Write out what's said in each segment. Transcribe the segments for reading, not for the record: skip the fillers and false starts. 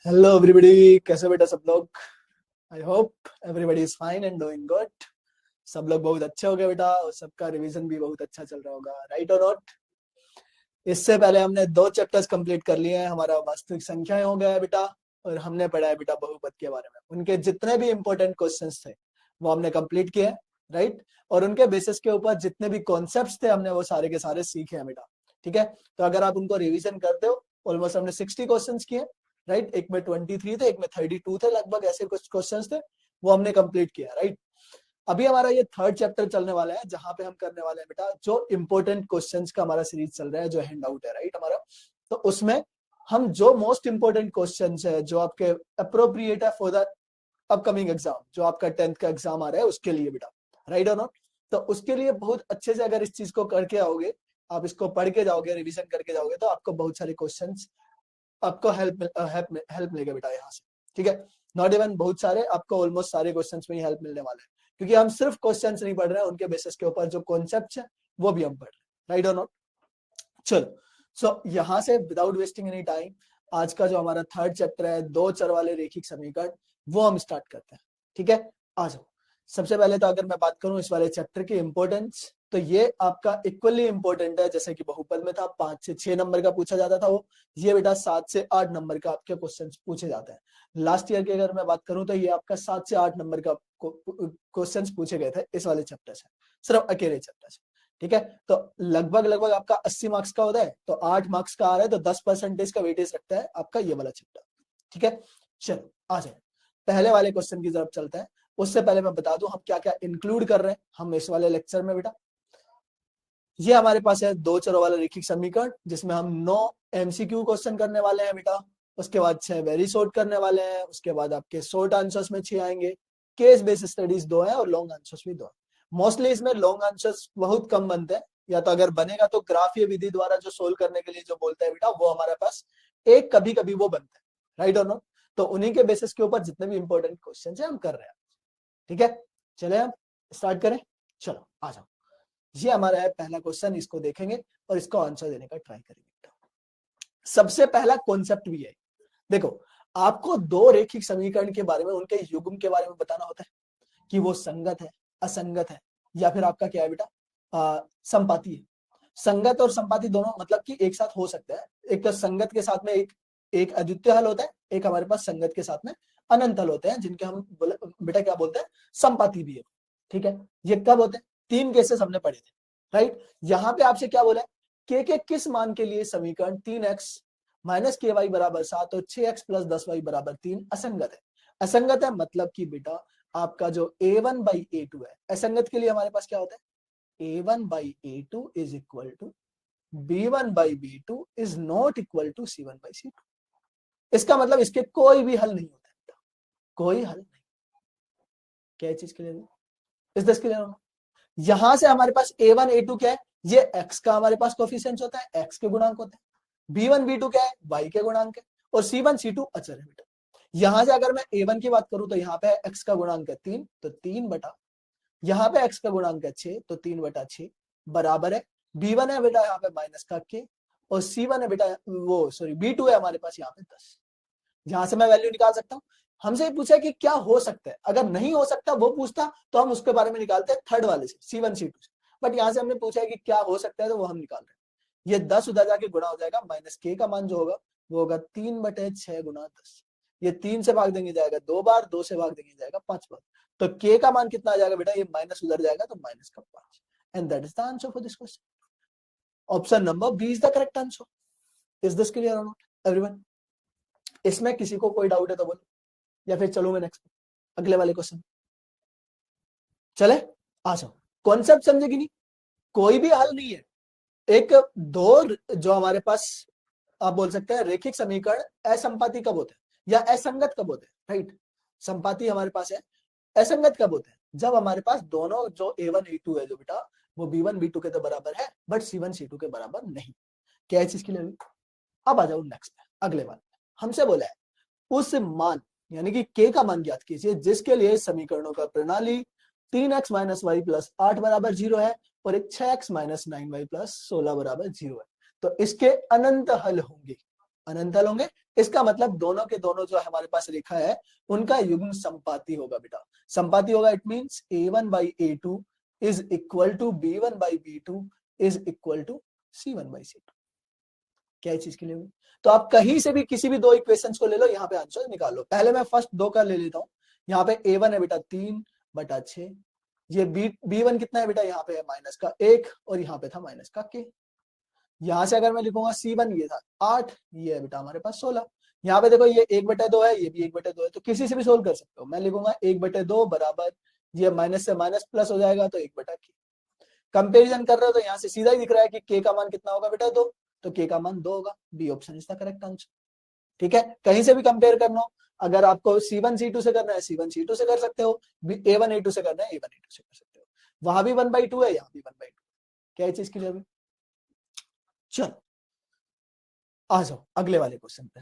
Hello everybody, कैसे बेटा सब लोग। I hope everybody is fine and doing good. सब लोग बहुत अच्छे हो गए बेटा, और सबका रिवीजन भी बहुत अच्छा चल रहा होगा, राइट और नॉट। इससे पहले हमने 2 चैप्टर्स कंप्लीट कर लिए हैं। हमारा वास्तविक संख्याएं हो गया है बेटा, और हमने पढ़ा है बेटा बहुपद के बारे में। उनके जितने भी इंपॉर्टेंट क्वेश्चंस थे वो हमने कंप्लीट किए हैं, राइट। और उनके बेसिस के ऊपर जितने भी कॉन्सेप्ट्स थे हमने वो सारे के सारे सीखे हैं बेटा, ठीक है। तो अगर आप उनको रिविजन करते हो, ऑलमोस्ट हमने 60 क्वेश्चन किए, राइट। एक में 23 थे, एक में 32 थे, लगभग ऐसे कुछ क्वेश्चन थे, वो हमने कंप्लीट किया, राइट। अभी हमारा ये 3rd चैप्टर चलने वाला है, जहां पे हम करने वाले हैं बेटा जो इंपॉर्टेंट क्वेश्चंस का हमारा सीरीज चल रहा है, जो हैंड आउट है, राइट हमारा। तो उसमें हम जो मोस्ट इंपॉर्टेंट क्वेश्चंस है, जो आपके अप्रोप्रिएट है फॉर द अपकमिंग एग्जाम, जो आपका 10th का एग्जाम आ रहा है उसके लिए बेटा, राइट और नॉट। तो उसके लिए बहुत अच्छे से अगर इस चीज को करके आओगे, आप इसको पढ़ के जाओगे, रिविजन करके जाओगे, तो आपको बहुत सारे क्वेश्चंस, आपको हेल्प मिलेगा बेटा यहाँ से, ठीक है। नॉट इवन बहुत सारे, आपको ऑलमोस्ट सारे क्वेश्चंस में ही हेल्प मिलने वाले हैं, क्योंकि हम सिर्फ क्वेश्चंस नहीं पढ़ रहे हैं, उनके बेसिस के ऊपर जो कॉन्सेप्ट है वो भी हम पढ़ रहे हैं, राइट और नॉट। चलो, सो यहाँ से विदाउट वेस्टिंग एनी टाइम, आज का जो हमारा 3rd चैप्टर है, 2 चर वाले रेखिक समीकरण, वो हम स्टार्ट करते हैं, ठीक है। आ जाओ। सबसे पहले तो अगर मैं बात करूं इस वाले चैप्टर की इंपॉर्टेंस, तो ये आपका इक्वली इंपॉर्टेंट है। जैसे कि बहुपद में था 5 से 6 नंबर का पूछा जाता था, वो ये बेटा 7 से 8 नंबर का आपके क्वेश्चन पूछे जाते हैं। लास्ट ईयर की अगर मैं बात करूं तो ये आपका 7 से 8 नंबर का क्वेश्चन पूछे गए थे इस वाले चैप्टर से, सिर्फ अकेले चैप्टर से, ठीक है। तो लगभग लगभग आपका 80 मार्क्स का होता है, तो 8 मार्क्स का आ रहा है, तो 10% का वेटेज रखता है आपका ये वाला चैप्टर, ठीक है। चलो आ जाए, पहले वाले क्वेश्चन की तरफ चलते हैं। उससे पहले मैं बता दूं हम क्या क्या इंक्लूड कर रहे हैं हम इस वाले लेक्चर में बेटा। ये हमारे पास है 2 चरों वाला रेखिक समीकरण, जिसमें हम 9 MCQ क्वेश्चन करने वाले हैं बेटा। उसके बाद 6 वेरी शॉर्ट करने वाले हैं। उसके बाद आपके शॉर्ट आंसर्स में 6 आएंगे, केस बेस्ड स्टडीज 2 है, और लॉन्ग आंसर्स भी 2 है। मोस्टली इसमें लॉन्ग आंसर्स बहुत कम बनते हैं, या तो अगर बनेगा तो ग्राफीय विधि द्वारा जो सोल्व करने के लिए जो बोलता है बेटा, वो हमारे पास एक कभी कभी वो बनता है, राइट और नॉट। तो उन्हीं के बेसिस के ऊपर जितने भी इंपॉर्टेंट क्वेश्चन है हम कर रहे हैं, ठीक है। चले हम स्टार्ट करें, चलो आ जाओ। ये हमारा है पहला क्वेश्चन, इसको देखेंगे और इसको आंसर देने का ट्राई करेंगे। सबसे पहला कॉन्सेप्ट भी है, देखो आपको 2 रेखिक समीकरण के बारे में, उनके युग्म के बारे में बताना होता है कि वो संगत है, असंगत है, या फिर आपका क्या है बेटा संपाती है। संगत और संपाती दोनों मतलब कि एक साथ हो सकता है। एक तो संगत के साथ में एक अद्वितीय हल होता है, एक हमारे पास संगत के साथ में अनंत हल होते हैं, जिनके हम बेटा क्या बोलते हैं, संपाती भी है, ठीक है। ये कब होते हैं, 3 केसेस हमने पढ़े थे, राइट। यहाँ पे आपसे क्या बोला है, के किस मान के लिए समीकरण 3x माइनस के वाई बराबर 7 और 6x प्लस 10y बराबर 3 असंगत है। असंगत है मतलब कि बेटा आपका जो a1/a2 है, असंगत के लिए हमारे पास क्या होता है, a1/a2 is equal to b1/b2 is not equal to c1/c2। इसका मतलब इसके कोई भी हल नहीं होता है, कोई हल नहीं। क्या चीज के लिए, इस दस के लिए यहां से हमारे पास a1 a2 क्या है, ये x का हमारे पास कोफिशिएंट होता है, x के गुणांक होते हैं। b1 b2 क्या है, y के गुणांक है, और c1 c2 अचर है बेटा। यहां से अगर मैं a1 की बात करूं तो यहाँ पे x का गुणांक है 3, तो 3 बटा, यहाँ पे x का गुणांक है 6, तो 3/6 बराबर है। b1 है बेटा यहाँ पे माइनस का k, और c1 है बेटा वो सॉरी b2 है हमारे पास यहाँ पे 10। यहां से मैं वैल्यू निकाल सकता हूँ। हमसे पूछा कि क्या हो सकता है, अगर नहीं हो सकता वो पूछता तो हम उसके बारे में निकालते हैं थर्ड वाले से, C1 C2 से। बट यहाँ से हमने पूछा है कि क्या हो सकता है, तो वो हम निकाल रहे हैं। ये 10 उधर जाके गुणा हो जाएगा, माइनस k का मान जो होगा वो होगा 3/6 गुणा 10। ये 3 से भाग देंगे जाएगा 2 बार, 2 से भाग देंगे जाएगा 5 बार। तो k का मान कितना आ जाएगा बेटा, ये माइनस उधर जाएगा तो माइनस का 5। And that is the answer for this question. Option number b is the correct answer. Is this clear और नॉट एवरीवन। इसमें किसी को कोई डाउट है तो बोलो, या फिर चलो मैं नेक्स्ट अगले वाले क्वेश्चन चले। आ जाओ, कॉन्सेप्ट समझे कि नहीं, कोई भी हल नहीं है। एक दो जो हमारे पास आप बोल सकते हैं रेखिक समीकरण असंपाती कब होते हैं या असंगत कब होते हैं, राइट। संपाती हमारे पास है, असंगत कब होते हैं, जब हमारे पास दोनों जो a1 a2 है जो बेटा वो b1 b2 के तो बराबर है, बट c1 c2 के बराबर नहीं। क्या है चीज के लिए। अब आ जाओ नेक्स्ट अगले बार, हमसे बोला है उस मान यानी कि k का मान ज्ञात कीजिए जिसके लिए समीकरणों का प्रणाली 3x माइनस वाई प्लस 8 बराबर 0 है, और एक 6x माइनस 9y प्लस 16 बराबर 0 है। तो इसके अनंत हल होंगे, अनंत हल होंगे, इसका मतलब दोनों के दोनों जो हमारे पास रेखा है उनका युग्म संपाती होगा बेटा। संपाती होगा it means a1/a2 is equal to b1/b2 is equal to c1/c2। क्या चीज के लिए हुई? तो आप कहीं से भी किसी भी दो इक्वेशंस को ले लो, यहाँ पे आंसर निकालो। पहले मैं फर्स्ट दो का ले लेता हूँ। यहाँ पे a1 है बेटा 3/6, ये b1 कितना है बेटा, यहाँ पे है -1 और यहाँ पे था -k। यहाँ से अगर मैं लिखूंगा c1 ये था 8, ये है बेटा हमारे पास 16। यहाँ पे देखो ये 1/2 है, ये भी 1/2 है, तो किसी से भी सोल्व कर सकते हो। मैं लिखूंगा 1/2 बराबर, ये माइनस से माइनस प्लस हो जाएगा तो 1/k। कंपेरिजन कर रहे हो तो यहाँ से सीधा ही दिख रहा है कि k का मान कितना होगा बेटा 2, तो k का मान 2 होगा। B option is the correct answer. ठीक है, कहीं से भी कंपेयर करना हो, अगर आपको C1 C2 से करना है C1 C2 से कर सकते हो, A1 A2 से करना है A1 A2 से कर सकते हो। वहां भी 1/2 है, यहाँ भी 1/2। क्या चीज के लिए अभी? चलो आ जाओ अगले वाले क्वेश्चन पे।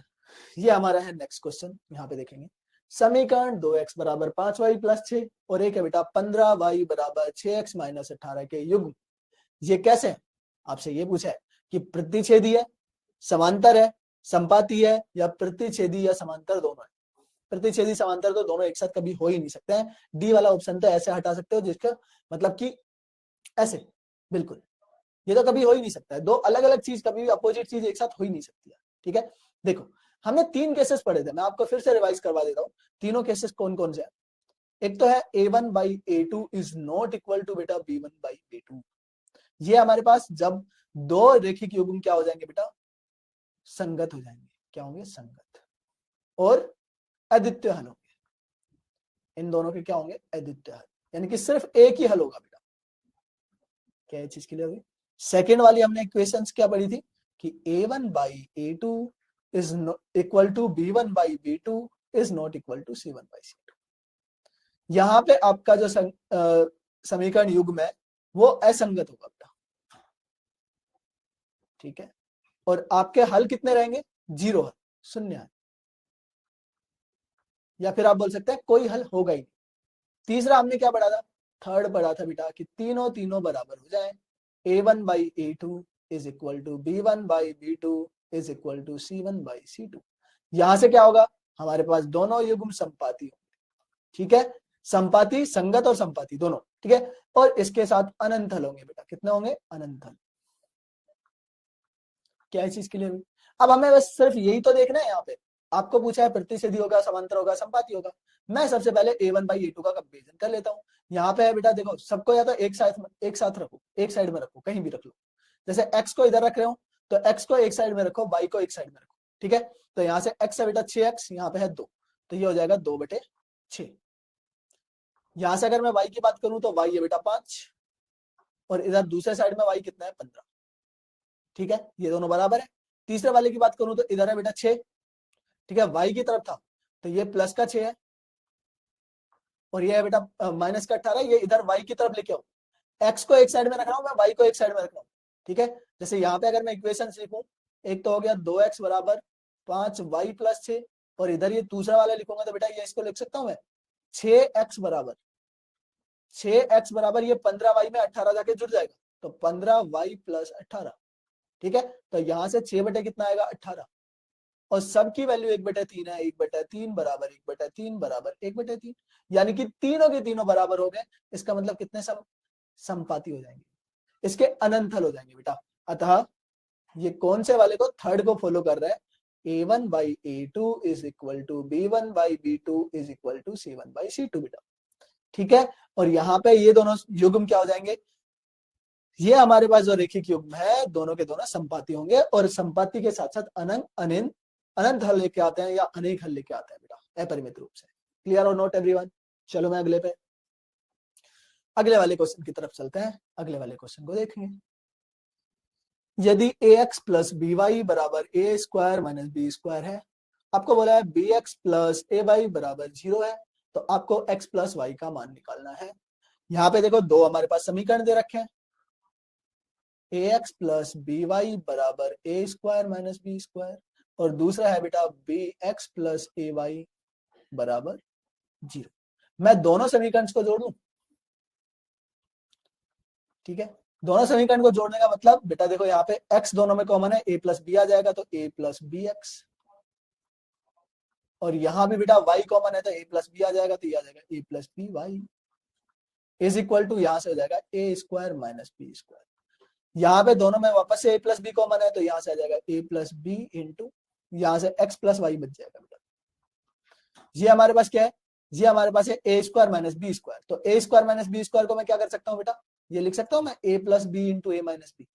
ये हमारा है नेक्स्ट क्वेश्चन। यहाँ पे देखेंगे समीकरण 2x बराबर 5y प्लस 6 और एक है बेटा 15y बराबर 6x माइनस 18 के युग्म। ये कैसे है? आपसे ये पूछा है कि प्रतिच्छेदी है, समांतर है, संपाती है, या प्रतिच्छेदी या समांतर दोनों है। प्रतिच्छेदी समांतर तो दोनों एक साथ कभी हो ही नहीं सकते हैं। डी वाला ऑप्शन तो ऐसे हटा सकते हो, जिसका मतलब कि ऐसे, बिल्कुल ये तो कभी हो ही नहीं सकता है। दो अलग अलग चीज, कभी भी अपोजिट चीज एक साथ हो ही नहीं सकती है। ठीक है, देखो हमने 3 केसेस पढ़े थे, मैं आपको फिर से रिवाइज करवा देता हूँ। तीनों केसेस कौन कौन से हैं? एक तो है a1/a2 is not equal to बेटा b1/b2। ये हमारे पास जब दो रेखिक युग्म क्या हो जाएंगे बेटा, संगत हो जाएंगे। क्या होंगे? संगत। और अद्वितीय हल होंगे। इन दोनों के क्या होंगे? अद्वितीय हल, यानी कि सिर्फ एक ही हल होगा बेटा। क्या चीज के लिए होगी? सेकेंड वाली हमने इक्वेशंस क्या पढ़ी थी कि a1/a2 is equal to b1/b2 is not equal to c1/c2। यहाँ पे आपका जो समीकरण युग्म है वो असंगत होगा बेटा। ठीक है, और आपके हल कितने रहेंगे? 0 हल, शून्य हल, या फिर आप बोल सकते हैं कोई हल होगा ही। तीसरा हमने क्या पढ़ा था? थर्ड पढ़ा था बेटा कि तीनों तीनों बराबर हो जाए। a1/a2 is equal to b1/b2 is equal to c1/c2। यहां से क्या होगा? हमारे पास दोनों युग्म संपाती होंगे। ठीक है, संपाती, संगत और संपाती दोनों। ठीक है, और इसके साथ अनंत हल होंगे बेटा। कितने होंगे? अनंत हल। क्या चीज के लिए? अब हमें बस सिर्फ यही तो देखना है। यहाँ पे आपको पूछा है प्रतिच्छेदी होगा, समांतर होगा, संपाती होगा। मैं सबसे पहले a1/a2 का कंपेरिजन कर लेता हूँ। यहाँ पे है बेटा, देखो सबको या तो एक साथ रखो, एक साइड में रखो, कहीं भी रख लो। जैसे x को इधर रख रहे हो तो x को एक साइड में रखो, y को एक साइड में रखो। ठीक है, तो यहाँ से x है बेटा 6x, यहाँ पे है 2, तो ये हो जाएगा 2/6। यहाँ से अगर मैं y की बात करूं तो y है बेटा 5, और इधर दूसरे साइड में y कितना है? 15। ठीक है, ये दोनों बराबर है। तीसरे वाले की बात करूं तो इधर है बेटा 6। ठीक है, y की तरफ था तो ये प्लस का 6 है, और ये है बेटा माइनस का 18। ये इधर y की तरफ लेके आओ, x को एक साइड में रख रहा हूं मैं, y को एक साइड में रख रहा हूं। ठीक है, जैसे यहाँ पे अगर मैं इक्वेशन लिखूं, एक तो हो गया 2x बराबर 5y प्लस 6, और इधर ये दूसरा वाला लिखूंगा तो बेटा ये इसको लिख सकता हूं मैं 6x बराबर 6x बराबर ये 15y में 18 जाके जुड़ जाएगा, तो 15y प्लस 18। ठीक है, तो यहाँ से 6 बटे कितना आएगा? 18, और सबकी वैल्यू 1/3 है। 1/3 बराबर 1/3 बराबर 1/3, यानी कि तीनों के तीनों बराबर हो गए। इसका मतलब कितने संपाती हो जाएंगे? इसके अनंत हल हो जाएंगे बेटा। अतः ये कौन से वाले को? थर्ड को फॉलो कर रहा है। a1/a2 is equal to b1/b2 is equal to c1/c2 बेटा। ठीक है, और यहाँ पे ये दोनों युग्म क्या हो जाएंगे? ये हमारे पास जो रेखिक युग्म है दोनों के दोनों संपाती होंगे, और संपाती के साथ साथ अनंत हल लेके आते हैं, या अनेक हल लेके आते हैं बेटा, अपरिमित रूप से। क्लियर और नोट एवरीवन? चलो मैं अगले वाले क्वेश्चन की तरफ चलते हैं। अगले वाले क्वेश्चन को देखेंगे। यदि ax प्लस by बराबर a square minus b square है, आपको बोला है bx प्लस ay बराबर 0 है, तो आपको x प्लस y का मान निकालना है। यहाँ पे देखो दो हमारे पास समीकरण दे रखे हैं, ax प्लस by बराबर a square minus b square, और दूसरा है बेटा bx प्लस ay बराबर 0। मैं दोनों समीकरण को जोड़ दूं। ठीक है, दोनों समीकरण को जोड़ने का मतलब बेटा देखो यहाँ पे x दोनों में कॉमन है, a प्लस बी आ जाएगा, तो a प्लस बी एक्स। और यहाँ भी बेटा y कॉमन है तो a प्लस बी आ जाएगा, तो ये आ जाएगा a plus b y is equal to, यहाँ से हो जाएगा a square minus b square. यहाँ पे दोनों में वापस से a प्लस बी कॉमन है तो यहाँ से आ जाएगा a प्लस बी इंटू यहाँ से x प्लस वाई बच जाएगा बेटा। ये हमारे पास क्या है, ये हमारे पास है a square minus b square, तो a square minus b square को मैं क्या कर सकता हूँ बेटा, ये लिख सकता हूँ मैं a plus b into a minus b.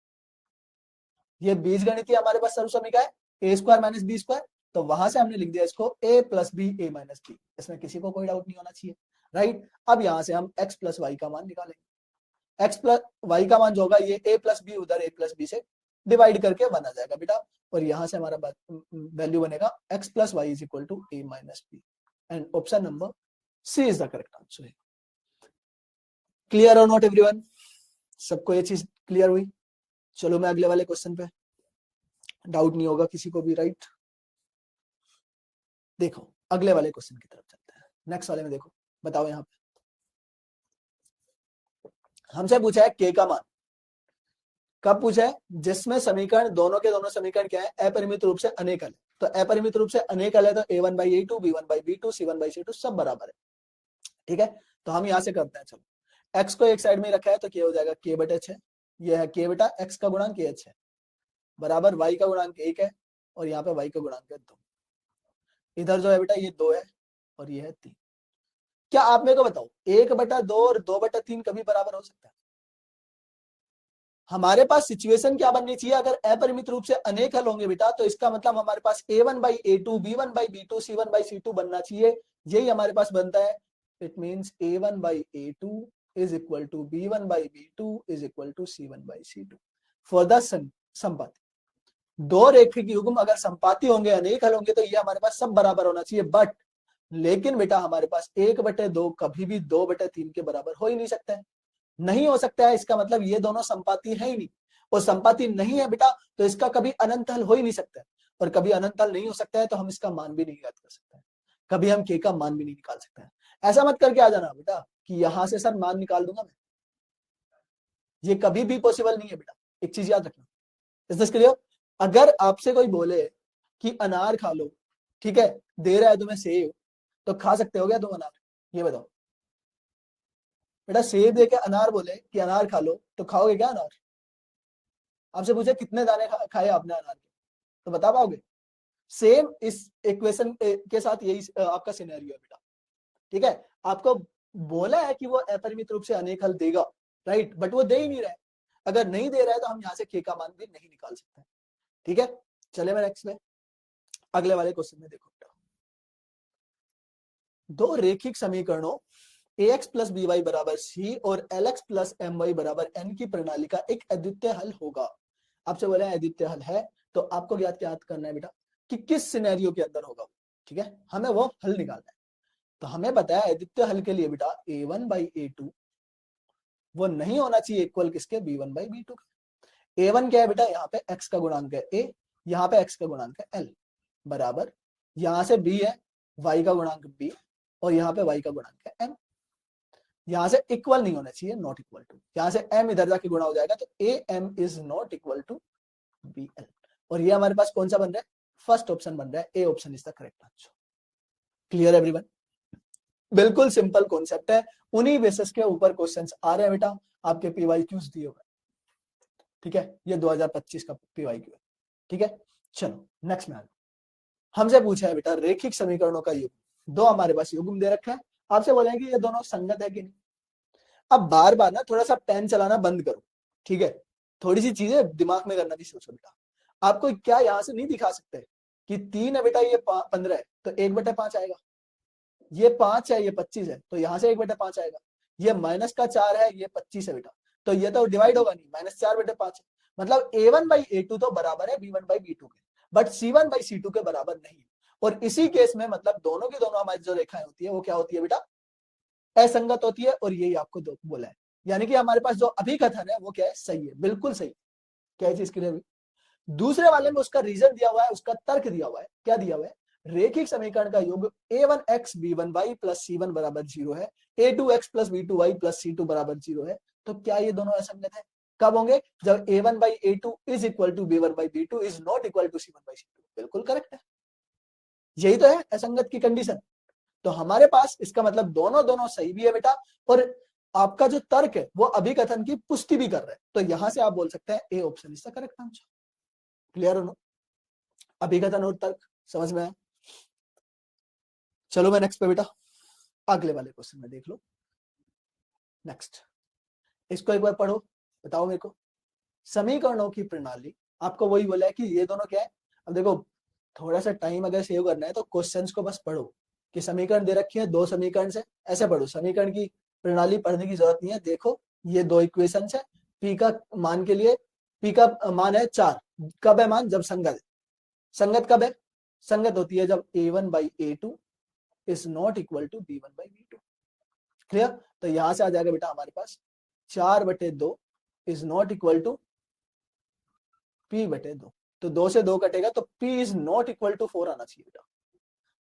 ये बीजगणितीय हमारे पास सर्व समीकरण है a square minus b square, तो वहां से हमने लिख दिया इसको a plus b a minus b. इसमें किसी को कोई डाउट नहीं होना चाहिए, राइट। अब यहाँ से हम x प्लस वाई का मान निकालेंगे। x प्लस वाई का मान जो होगा ये a प्लस बी उधर a प्लस बी से डिवाइड करके बना जाएगा बेटा, और यहाँ से हमारा वैल्यू बनेगा x plus y is equal to a minus b, and option number c is the correct answer. Clear और नॉट एवरीवन, सबको ये चीज क्लियर हुई? चलो मैं अगले वाले क्वेश्चन पे, डाउट नहीं होगा किसी को भी, राइट। देखो अगले वाले क्वेश्चन की तरफ चलते हैं। नेक्स्ट वाले में देखो, बताओ यहाँ पे हमसे पूछा है k का मान। कब पूछा है? जिसमें समीकरण दोनों के दोनों समीकरण क्या है, अपरिमित रूप से अनेकल है। तो अपरिमित रूप से अनेकल है तो a1 by a2, b1 by b2, c1 by c2 सब बराबर है, ठीक है। तो हम यहाँ से करते हैं, चलो x को एक साइड में रखा है तो क्या हो जाएगा k बटे 6, ये है k बेटा, x का गुणांक ये 6 बराबर y का गुणांक 1 है और यहाँ पे y का गुणांक है 2। इधर जो है बेटा ये 2 है और ये है 3। क्या आप मेरे को बताओ 1/2 और 2/3 कभी बराबर हो सकता है? हमारे पास सिचुएशन क्या बननी चाहिए, अगर अपरिमित रूप से अनेक हल होंगे बेटा तो इसका मतलब हमारे पास a1 by a2, b1 by b2, c1 by c2 बनना चाहिए। यही हमारे पास बनता है। It means a1 by a2 is equal to b1 by b2 is equal to c1 by c2 for the संपाति। दो रेखिक युग्म अगर संपाति होंगे, अनेक हल होंगे, तो ये हमारे पास सब बराबर होना चाहिए। बट लेकिन बेटा हमारे पास 1/2 कभी भी 2/3 के बराबर हो ही नहीं सकता है, नहीं हो सकता है। इसका मतलब ये दोनों संपाति है ही नहीं, और संपाति नहीं है बेटा तो इसका कभी अनंत हल हो ही नहीं सकता है, और कभी अनंत हल नहीं हो सकता है तो हम इसका मान भी नहीं ज्ञात कर सकते हैं, कभी हम k का मान भी नहीं निकाल सकते हैं। ऐसा मत करके आ जाना बेटा कि यहां से सर मान निकाल दूंगा मैं, ये कभी भी पॉसिबल नहीं है बेटा। एक चीज याद रखना, इज दिस क्लियर? अगर आपसे कोई बोले कि अनार खा लो, ठीक है, दे रहा है तुम्हें सेब, तो खा सकते हो क्या तुम अनार? ये बताओ बेटा, सेब देके अनार बोले कि अनार खा लो, तो खाओगे क्या अनार? आपसे पूछे कितने दाने खाए आपने अनार के, तो बता पाओगे? सेम इस इक्वेशन के साथ यही आपका सिनेरियो है बेटा, ठीक है। आपको बोला है कि वो अपरिमित रूप से अनेक हल देगा, राइट, बट वो दे ही नहीं रहा है। अगर नहीं दे रहा है तो हम यहाँ से k का मान भी नहीं निकाल सकते, ठीक है। चले मैं नेक्स्ट में, अगले वाले क्वेश्चन में देखो बेटा, दो रेखिक समीकरणों ax प्लस बी वाई बराबर सी और lx प्लस एम वाई बराबर n की प्रणाली का एक अद्वितीय हल होगा। आपसे बोला है अद्वितीय हल है, तो आपको ज्ञात करना है बेटा कि किस सिनेरियो के अंदर होगा, ठीक है, हमें वो हल निकालना है। तो हमें पता है अद्वितीय हल के लिए बेटा a1 बाई a2 वो नहीं होना चाहिए इक्वल किसके, b1 बाई b2 के। a1 क्या है बेटा, यहाँ पे x का गुणांक है a, यहाँ पे x का गुणांक है l, बराबर यहाँ से b है y का गुणांक b और यहाँ पे y का गुणांक है m। यहाँ से इक्वल नहीं होना चाहिए, नॉट इक्वल टू, यहाँ से m इधर जाके गुणा हो जाएगा तो am is not equal to bl। और ये हमारे पास कौन सा बन रहा है, फर्स्ट ऑप्शन बन रहा है, A option is the correct answer. Clear everyone? बिल्कुल सिंपल कॉन्सेप्ट है, उन्हीं बेसिस के ऊपर क्वेश्चंस आ रहे हैं बेटा, आपके पीवाईक्यूज दिए हुए, ठीक है। ये 2025 का पीवाईक्यू है, ठीक है। चलो नेक्स्ट में हमसे पूछा है बेटा रेखिक समीकरणों का युग्म, दो हमारे पास युग्म दे रखा है, आपसे बोलेंगे ये दोनों संगत है कि नहीं। अब बार बार ना थोड़ा सा पेन चलाना बंद करो, ठीक है, थोड़ी सी चीजें दिमाग में करना भी सोचो बेटा। आपको क्या यहाँ से नहीं दिखा सकते कि 3 है बेटा, ये 15 है तो 1/5 आएगा, ये 5 है ये 25 है तो यहाँ से 1/5 आएगा, ये -4 है ये 25 है बेटा, तो ये तो डिवाइड होगा नहीं, -4/5 है। मतलब a1 बाई a2 तो बराबर है b1 बाई b2 के, बट c1 बाई c2 के बराबर नहीं। और इसी केस में मतलब दोनों की दोनों हमारी जो रेखाएं होती है वो क्या होती है बेटा, असंगत होती है, और यही आपको बोला है। यानी कि हमारे पास जो अभी कथन है वो क्या है, सही है, बिल्कुल सही। क्या चीज के लिए? दूसरे वाले में उसका रीजन दिया हुआ है, उसका तर्क दिया हुआ है, क्या दिया हुआ है, रेखिक समीकरण का योग a1x b1y प्लस c1 बराबर 0 है, a2x plus b2y plus c2 बराबर 0 है। तो क्या ये दोनों असंगत है? कब होंगे? जब a1 by a2 is equal to b1 by b2 is not equal to c1 by c2। बिल्कुल करेक्ट है, यही तो है असंगत की कंडीशन। तो हमारे पास इसका मतलब दोनों दोनों सही भी है बेटा, और आपका जो तर्क है वो अभिकथन की पुष्टि भी कर रहा है। तो यहां से आप बोल सकते हैं A option is the correct answer. Clear हो नो? अभिकथन और तर्क समझ में आया? चलो मैं नेक्स्ट पे बेटा, अगले वाले क्वेश्चन में देख लो। नेक्स्ट, इसको एक बार पढ़ो, बताओ मेरे को। समीकरणों की प्रणाली, आपको वही बोला है कि ये दोनों क्या है। अब देखो, थोड़ा सा टाइम अगर सेव करना है तो क्वेश्चंस को बस पढ़ो कि समीकरण दे रखी है, दो समीकरण से ऐसे पढ़ो। समीकरण की प्रणाली पढ़ने की जरूरत नहीं है। देखो ये दो इक्वेशन है, पी का मान के लिए, पी का मान है 4, कब है मान? जब संगत है। संगत कब है? संगत होती है जब a1/a2 is not equal to b1/b2। Clear? तो यहां से आ जाएगा बेटा हमारे पास 4/2 is not equal to p/2। तो 2 से 2 कटेगा तो p is not equal to 4 आना चाहिए बेटा।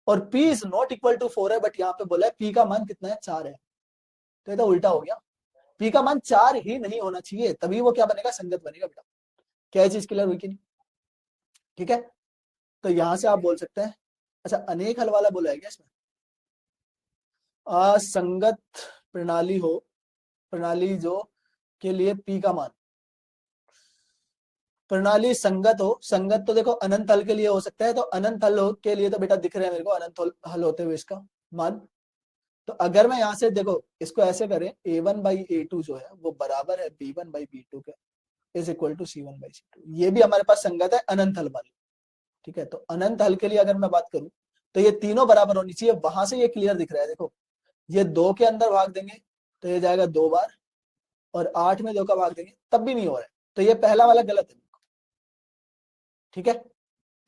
और p is not equal to 4 है, बट यहाँ पे बोला है p का मान कितना है? 4 है। तो ये तो उल्टा हो गया, p का मान 4 ही नहीं होना चाहिए, तभी वो क्या बनेगा? संगत बनेगा बेटा। क्या चीज क्लियर हुई कि नहीं? ठीक है, तो यहां से आप बोल सकते हैं। अच्छा, अनेक हल वाला बोला है क्या इसमें? असंगत प्रणाली हो, प्रणाली जो के लिए p का मान, प्रणाली संगत हो। संगत तो देखो अनंत हल के लिए हो सकता है, तो अनंत हल के लिए तो बेटा दिख रहा है मेरे को अनंत हल होते हुए इसका मान। तो अगर मैं यहां से देखो इसको ऐसे करें, a1/a2 जो है वो बराबर है b1/b2 के, इज इक्वल टू c1/c2। ये भी हमारे पास संगत है अनंत हल वाली। ठीक है, तो अनंत हल के लिए अगर मैं बात करूं तो ये तीनों बराबर होनी चाहिए। वहां से ये क्लियर दिख रहा है, देखो ये 2 के अंदर भाग देंगे तो ये जाएगा 2 बार, और 8 में 2 का भाग देंगे तब भी नहीं हो रहा है। तो ये पहला वाला गलत है। ठीक है,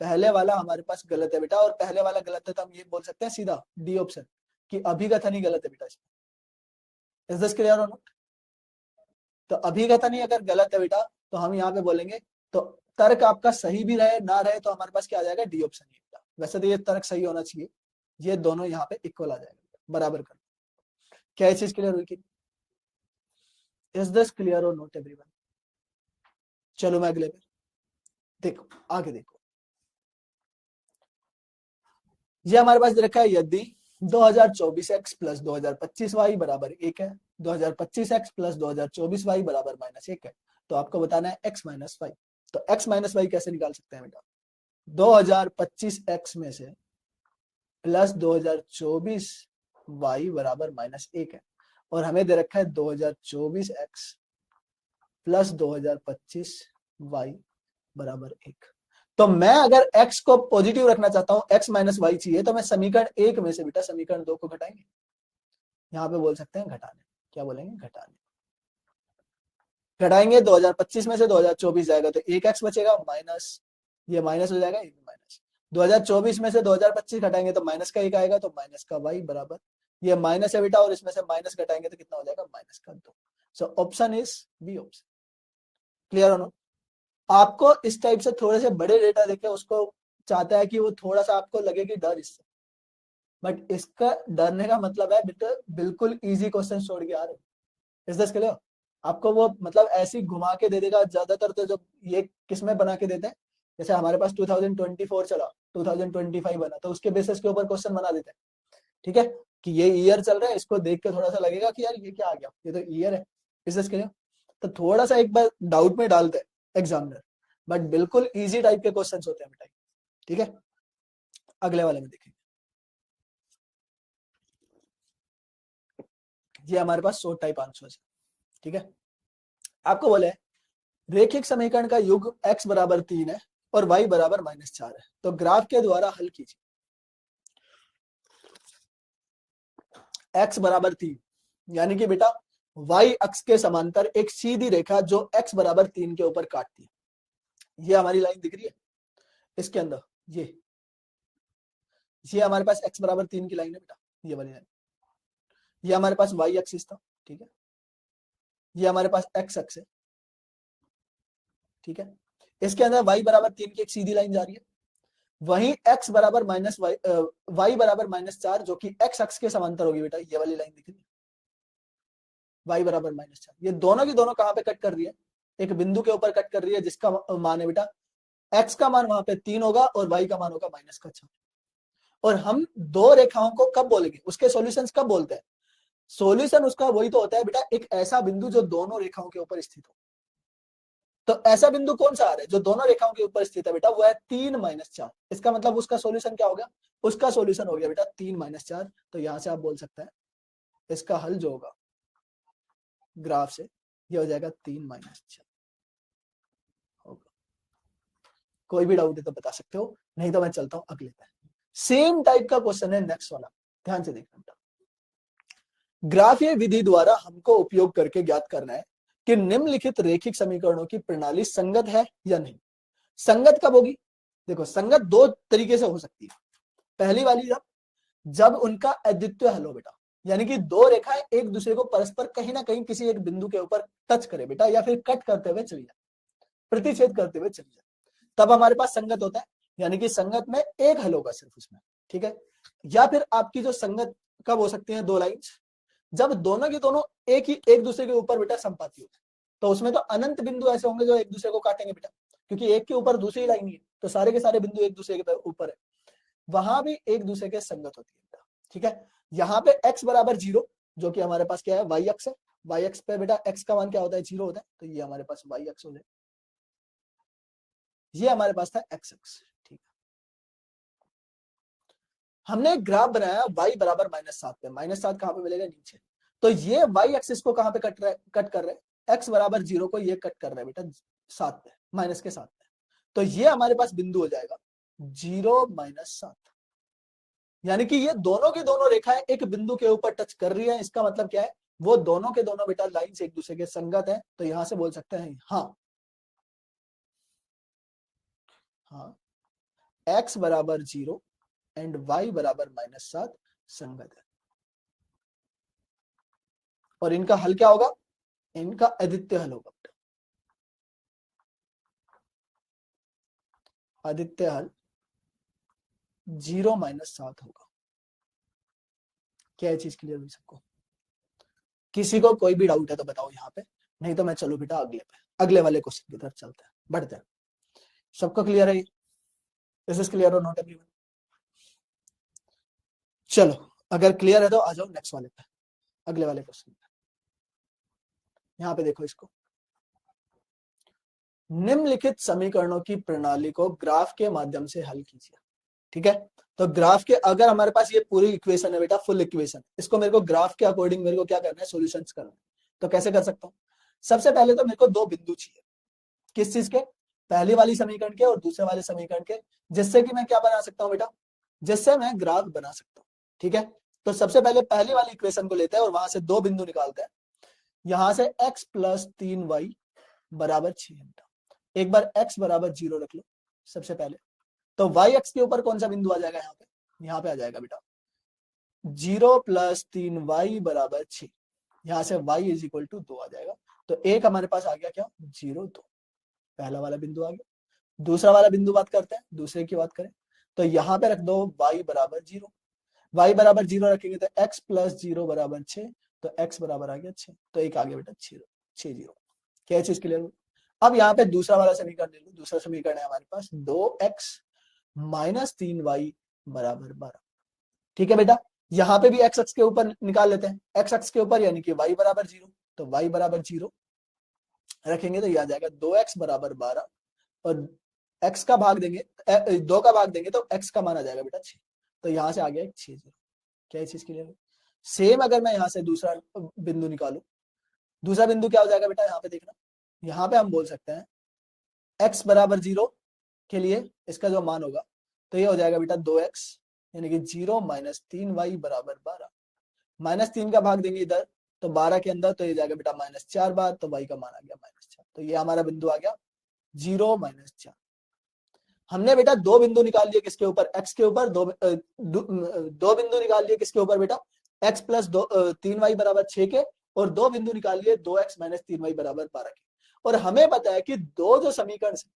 पहले वाला हमारे पास गलत है बेटा, और पहले वाला गलत है तो हम ये बोल सकते हैं सीधा डी ऑप्शन कि अभिकथन ही गलत है बेटा इसमें। इज दिस क्लियर और नॉट? तो अभिकथन ही अगर गलत है बेटा तो हम यहाँ पे बोलेंगे, तो तर्क आपका सही भी रहे ना रहे तो हमारे पास क्या आ जाएगा? डी ऑप्शन ही बेटा। वैसे तो ये तर्क सही होना चाहिए, ये दोनों यहाँ पे इक्वल आ जाएगा, बराबर कर। क्या ये चीज क्लियर हुई कि? इज दिस क्लियर और नॉट एवरीवन? चलो मैं अगले पे, देखो आगे देखो। ये हमारे पास दे रखा है, यदि 2024x प्लस 2025y बराबर 1 है, 2025x प्लस 2024y बराबर -1 है, तो आपको बताना है x माइनस वाई। तो x माइनस वाई कैसे निकाल सकते हैं बेटा? 2025x में से प्लस 2024y बराबर -1 है, और हमें दे रखा है 2024x प्लस 2025y बराबर 1। तो मैं अगर x को पॉजिटिव रखना चाहता हूं, x माइनस वाई चाहिए, तो मैं समीकरण 1 में से बेटा समीकरण 2 को घटाएंगे। यहां पे बोल सकते हैं घटाने। क्या बोलेंगे? घटाने। घटाएंगे 2025 में से 2024 जाएगा तो 1x बचेगा, माइनस ये माइनस हो जाएगा, ये माइनस। 2024 में से 2025 घटाएंगे तो माइनस का 1 आएगा, तो माइनस का y बराबर, ये माइनस है बेटा, और इसमें से माइनस घटाएंगे तो कितना हो जाएगा? माइनस का 2। So option is b option. Clear हो ना? आपको इस टाइप से थोड़े से बड़े डेटा देके उसको चाहता है कि वो थोड़ा सा आपको लगे कि डर इससे, बट इसका डरने का मतलब है बेटा बिल्कुल इजी क्वेश्चन छोड़ के आ रहे। Is this clear? आपको वो मतलब ऐसी घुमा के दे देगा। ज्यादातर तो जब ये किसमें बना के देते हैं, जैसे हमारे पास 2024 चला, 2025 बना, तो उसके बेसिस के ऊपर क्वेश्चन बना देते हैं। ठीक है, कि ये ईयर चल रहा है, इसको देख के थोड़ा सा लगेगा कि यार ये क्या आ गया, ये तो ईयर है। Is this clear? तो थोड़ा सा एक बार डाउट में डालते हैं एग्जामिनर, बट बिल्कुल इजी टाइप के क्वेश्चन होते हैं बेटा। ठीक है, अगले वाले में देखेंगे। ये हमारे पास शॉर्ट टाइप आंसर है। ठीक है, आपको बोले रेखिक समीकरण का युग x बराबर 3 है और y बराबर -4 है, तो ग्राफ के द्वारा हल कीजिए। x बराबर 3 यानी कि बेटा y अक्ष के समांतर एक सीधी रेखा जो x बराबर 3 के ऊपर काटती है। ये हमारी लाइन दिख रही है इसके अंदर, ये हमारे पास x बराबर 3 की लाइन है बेटा, ये वाली लाइन। ये हमारे पास y एक्सिस था। ठीक है, ये हमारे पास x अक्ष है। ठीक है, इसके अंदर y बराबर 3 की एक सीधी लाइन जा रही है। वहीं x बराबर y बराबर -4 जो कि x अक्ष के समांतर होगी बेटा, ये वाली लाइन दिख रही है, y बराबर -4। ये दोनों की दोनों कहां पे कट कर रही है? एक बिंदु के ऊपर कट कर रही है, जिसका मान है बेटा x का मान वहां पे 3 होगा और y का मान होगा -4। और हम दो रेखाओं को कब बोलेंगे, उसके सॉल्यूशंस कब बोलते हैं? सॉल्यूशन उसका वही तो होता है बेटा, एक ऐसा बिंदु जो दोनों रेखाओं के ऊपर स्थित हो। तो ऐसा बिंदु कौन सा आ रहा है जो दोनों रेखाओं के ऊपर स्थित है बेटा? वो है 3-4। इसका मतलब उसका सॉल्यूशन क्या हो गया? उसका सॉल्यूशन हो गया बेटा 3-4। तो यहां से आप बोल सकते हैं इसका हल जो होगा ग्राफ से ये हो जाएगा 3-4 होगा। कोई भी डाउट है तो बता सकते हो, नहीं तो मैं चलता हूं अगले पे। सेम टाइप का क्वेश्चन है नेक्स्ट वाला, ध्यान से देखना बेटा। ग्राफीय विधि द्वारा हमको उपयोग करके ज्ञात करना है कि निम्नलिखित रेखिक समीकरणों की प्रणाली संगत है या नहीं। संगत कब होगी? देखो संगत दो तरीके से हो सकती है। पहली वाली जब उनका अद्वितीय हल हो बेटा, यानी कि दो रेखाएं एक दूसरे को परस्पर कहीं ना कहीं किसी एक बिंदु के ऊपर टच करे बेटा, या फिर कट करते हुए चली जाए, प्रतिच्छेद करते हुए चली जाए, तब हमारे पास संगत होता है। यानी कि संगत में एक हल होगा सिर्फ उसमें, ठीक है। या फिर आपकी जो संगत कब हो सकती है, दो लाइंस जब दोनों की दोनों एक दूसरे के ऊपर बेटा संपाती होते हैं, तो उसमें तो अनंत बिंदु ऐसे होंगे जो एक दूसरे को काटेंगे बेटा, क्योंकि एक के ऊपर दूसरी लाइन ही है, तो सारे के सारे बिंदु एक दूसरे के ऊपर है, वहां भी एक दूसरे के संगत होती है बेटा, ठीक है। यहाँ पे x बराबर 0, जो कि हमारे पास क्या है, y अक्ष है। y अक्ष पे बेटा x का मान क्या होता है, 0 होता है, तो ये हमारे पास y अक्ष हो जाए, ये हमारे पास था x अक्ष, ठीक है। हमने एक ग्राफ बनाया y बराबर -7 पे, -7 कहां पे मिलेगा, नीचे। तो ये y एक्सिस को कहां पे कट कर रहे हैं, x बराबर 0 को ये कट कर रहे हैं बेटा 7 पे, माइनस के 7 पे। तो ये हमारे पास बिंदु हो जाएगा 0-7, यानी कि ये दोनों की दोनों रेखाएं एक बिंदु के ऊपर टच कर रही है। इसका मतलब क्या है, वो दोनों के दोनों बेटा लाइंस एक दूसरे के संगत है। तो यहां से बोल सकते हैं हाँ, हाँ x बराबर 0 एंड y बराबर -7 संगत है। और इनका हल क्या होगा, इनका अद्वितीय हल होगा, अद्वितीय हल 0-7 होगा। क्या ये चीज क्लियर हुई सबको? किसी को कोई भी डाउट है तो बताओ यहाँ पे, नहीं तो मैं चलो बेटा अगले पे, अगले वाले क्वेश्चन की तरफ चलते हैं, बढ़ते हैं। सबको क्लियर है? दिस इज क्लियर और नॉट एवरीवन? चलो अगर क्लियर है तो आ जाओ नेक्स्ट वाले पे, अगले वाले क्वेश्चन पे। यहाँ पे देखो इसको, निम्नलिखित समीकरणों की प्रणाली को ग्राफ के माध्यम से हल कीजिए, ठीक है। तो ग्राफ के, अगर हमारे पास ये पूरी इक्वेशन है बेटा, फुल इक्वेशन, इसको मेरे को ग्राफ के अकॉर्डिंग मेरे को क्या करना है, सॉल्यूशंस करना है। तो कैसे कर सकता हूँ? सबसे पहले तो मेरे को दो बिंदु चाहिए, किस चीज के, पहली वाली समीकरण के और दूसरे वाले समीकरण के, जिससे कि मैं क्या बना सकता हूँ बेटा, जिससे मैं ग्राफ बना सकता हूँ, ठीक है। तो सबसे पहले पहली वाली इक्वेशन को लेते हैं और वहां से दो बिंदु निकालते हैं। यहां से x + 3y बराबर 6 बेटा, एक बार x बराबर 0 रख लो सबसे पहले। तो y अक्ष के ऊपर कौन सा बिंदु आ जाएगा, यहाँ पे आ जाएगा बेटा 0 + 3y बराबर 6। यहाँ से y = 2 आ जाएगा। तो एक हमारे पास आ गया क्या, 0, 2, पहला वाला बिंदु आ गया। दूसरा वाला बिंदु बात करते हैं, दूसरे की बात करें तो यहाँ पे रख दो y बराबर 0। y बराबर 0 रखेंगे तो x + 0 बराबर 6, तो x बराबर आ गया 6, तो एक आ गया बेटा 6, 0। क्या चीज क्लियर? अब यहाँ पे दूसरा वाला समीकरण ले लो। दूसरा समीकरण है हमारे पास 2x - 3y बराबर 12, ठीक है बेटा। यहाँ पे भी x अक्ष के ऊपर निकाल लेते हैं, x अक्ष के ऊपर यानी कि y बराबर 0, तो y बराबर 0 रखेंगे तो ये आ जाएगा 2x बराबर 12, और x का भाग देंगे, 2 का भाग देंगे तो x का मान आ जाएगा बेटा 6, तो यहाँ से आ गया 6, 0। क्या ये चीज क्लियर है? सेम अगर मैं यहाँ से दूसरा बिंदु निकालू, दूसरा बिंदु क्या हो जाएगा बेटा, यहाँ पे देखना, यहाँ पे हम बोल सकते हैं x बराबर 0 के लिए इसका जो मान होगा तो ये हो जाएगा बेटा 2x, यानी कि 0 - 3y बराबर 12, -3 का भाग देंगे इधर तो 12 के अंदर, तो ये जाएगा बेटा -4 बार, तो y का मान आ गया -4, तो ये हमारा बिंदु आ गया 0 - 4। हमने बेटा दो बिंदु निकाल लिए किसके ऊपर, x के ऊपर, दो बिंदु निकाल लिए किसके ऊपर बेटा, x + 3y बराबर 6 के, और दो बिंदु निकाल लिए 2x - 3y बराबर 12 के। और हमें पता है कि दो जो समीकरण है,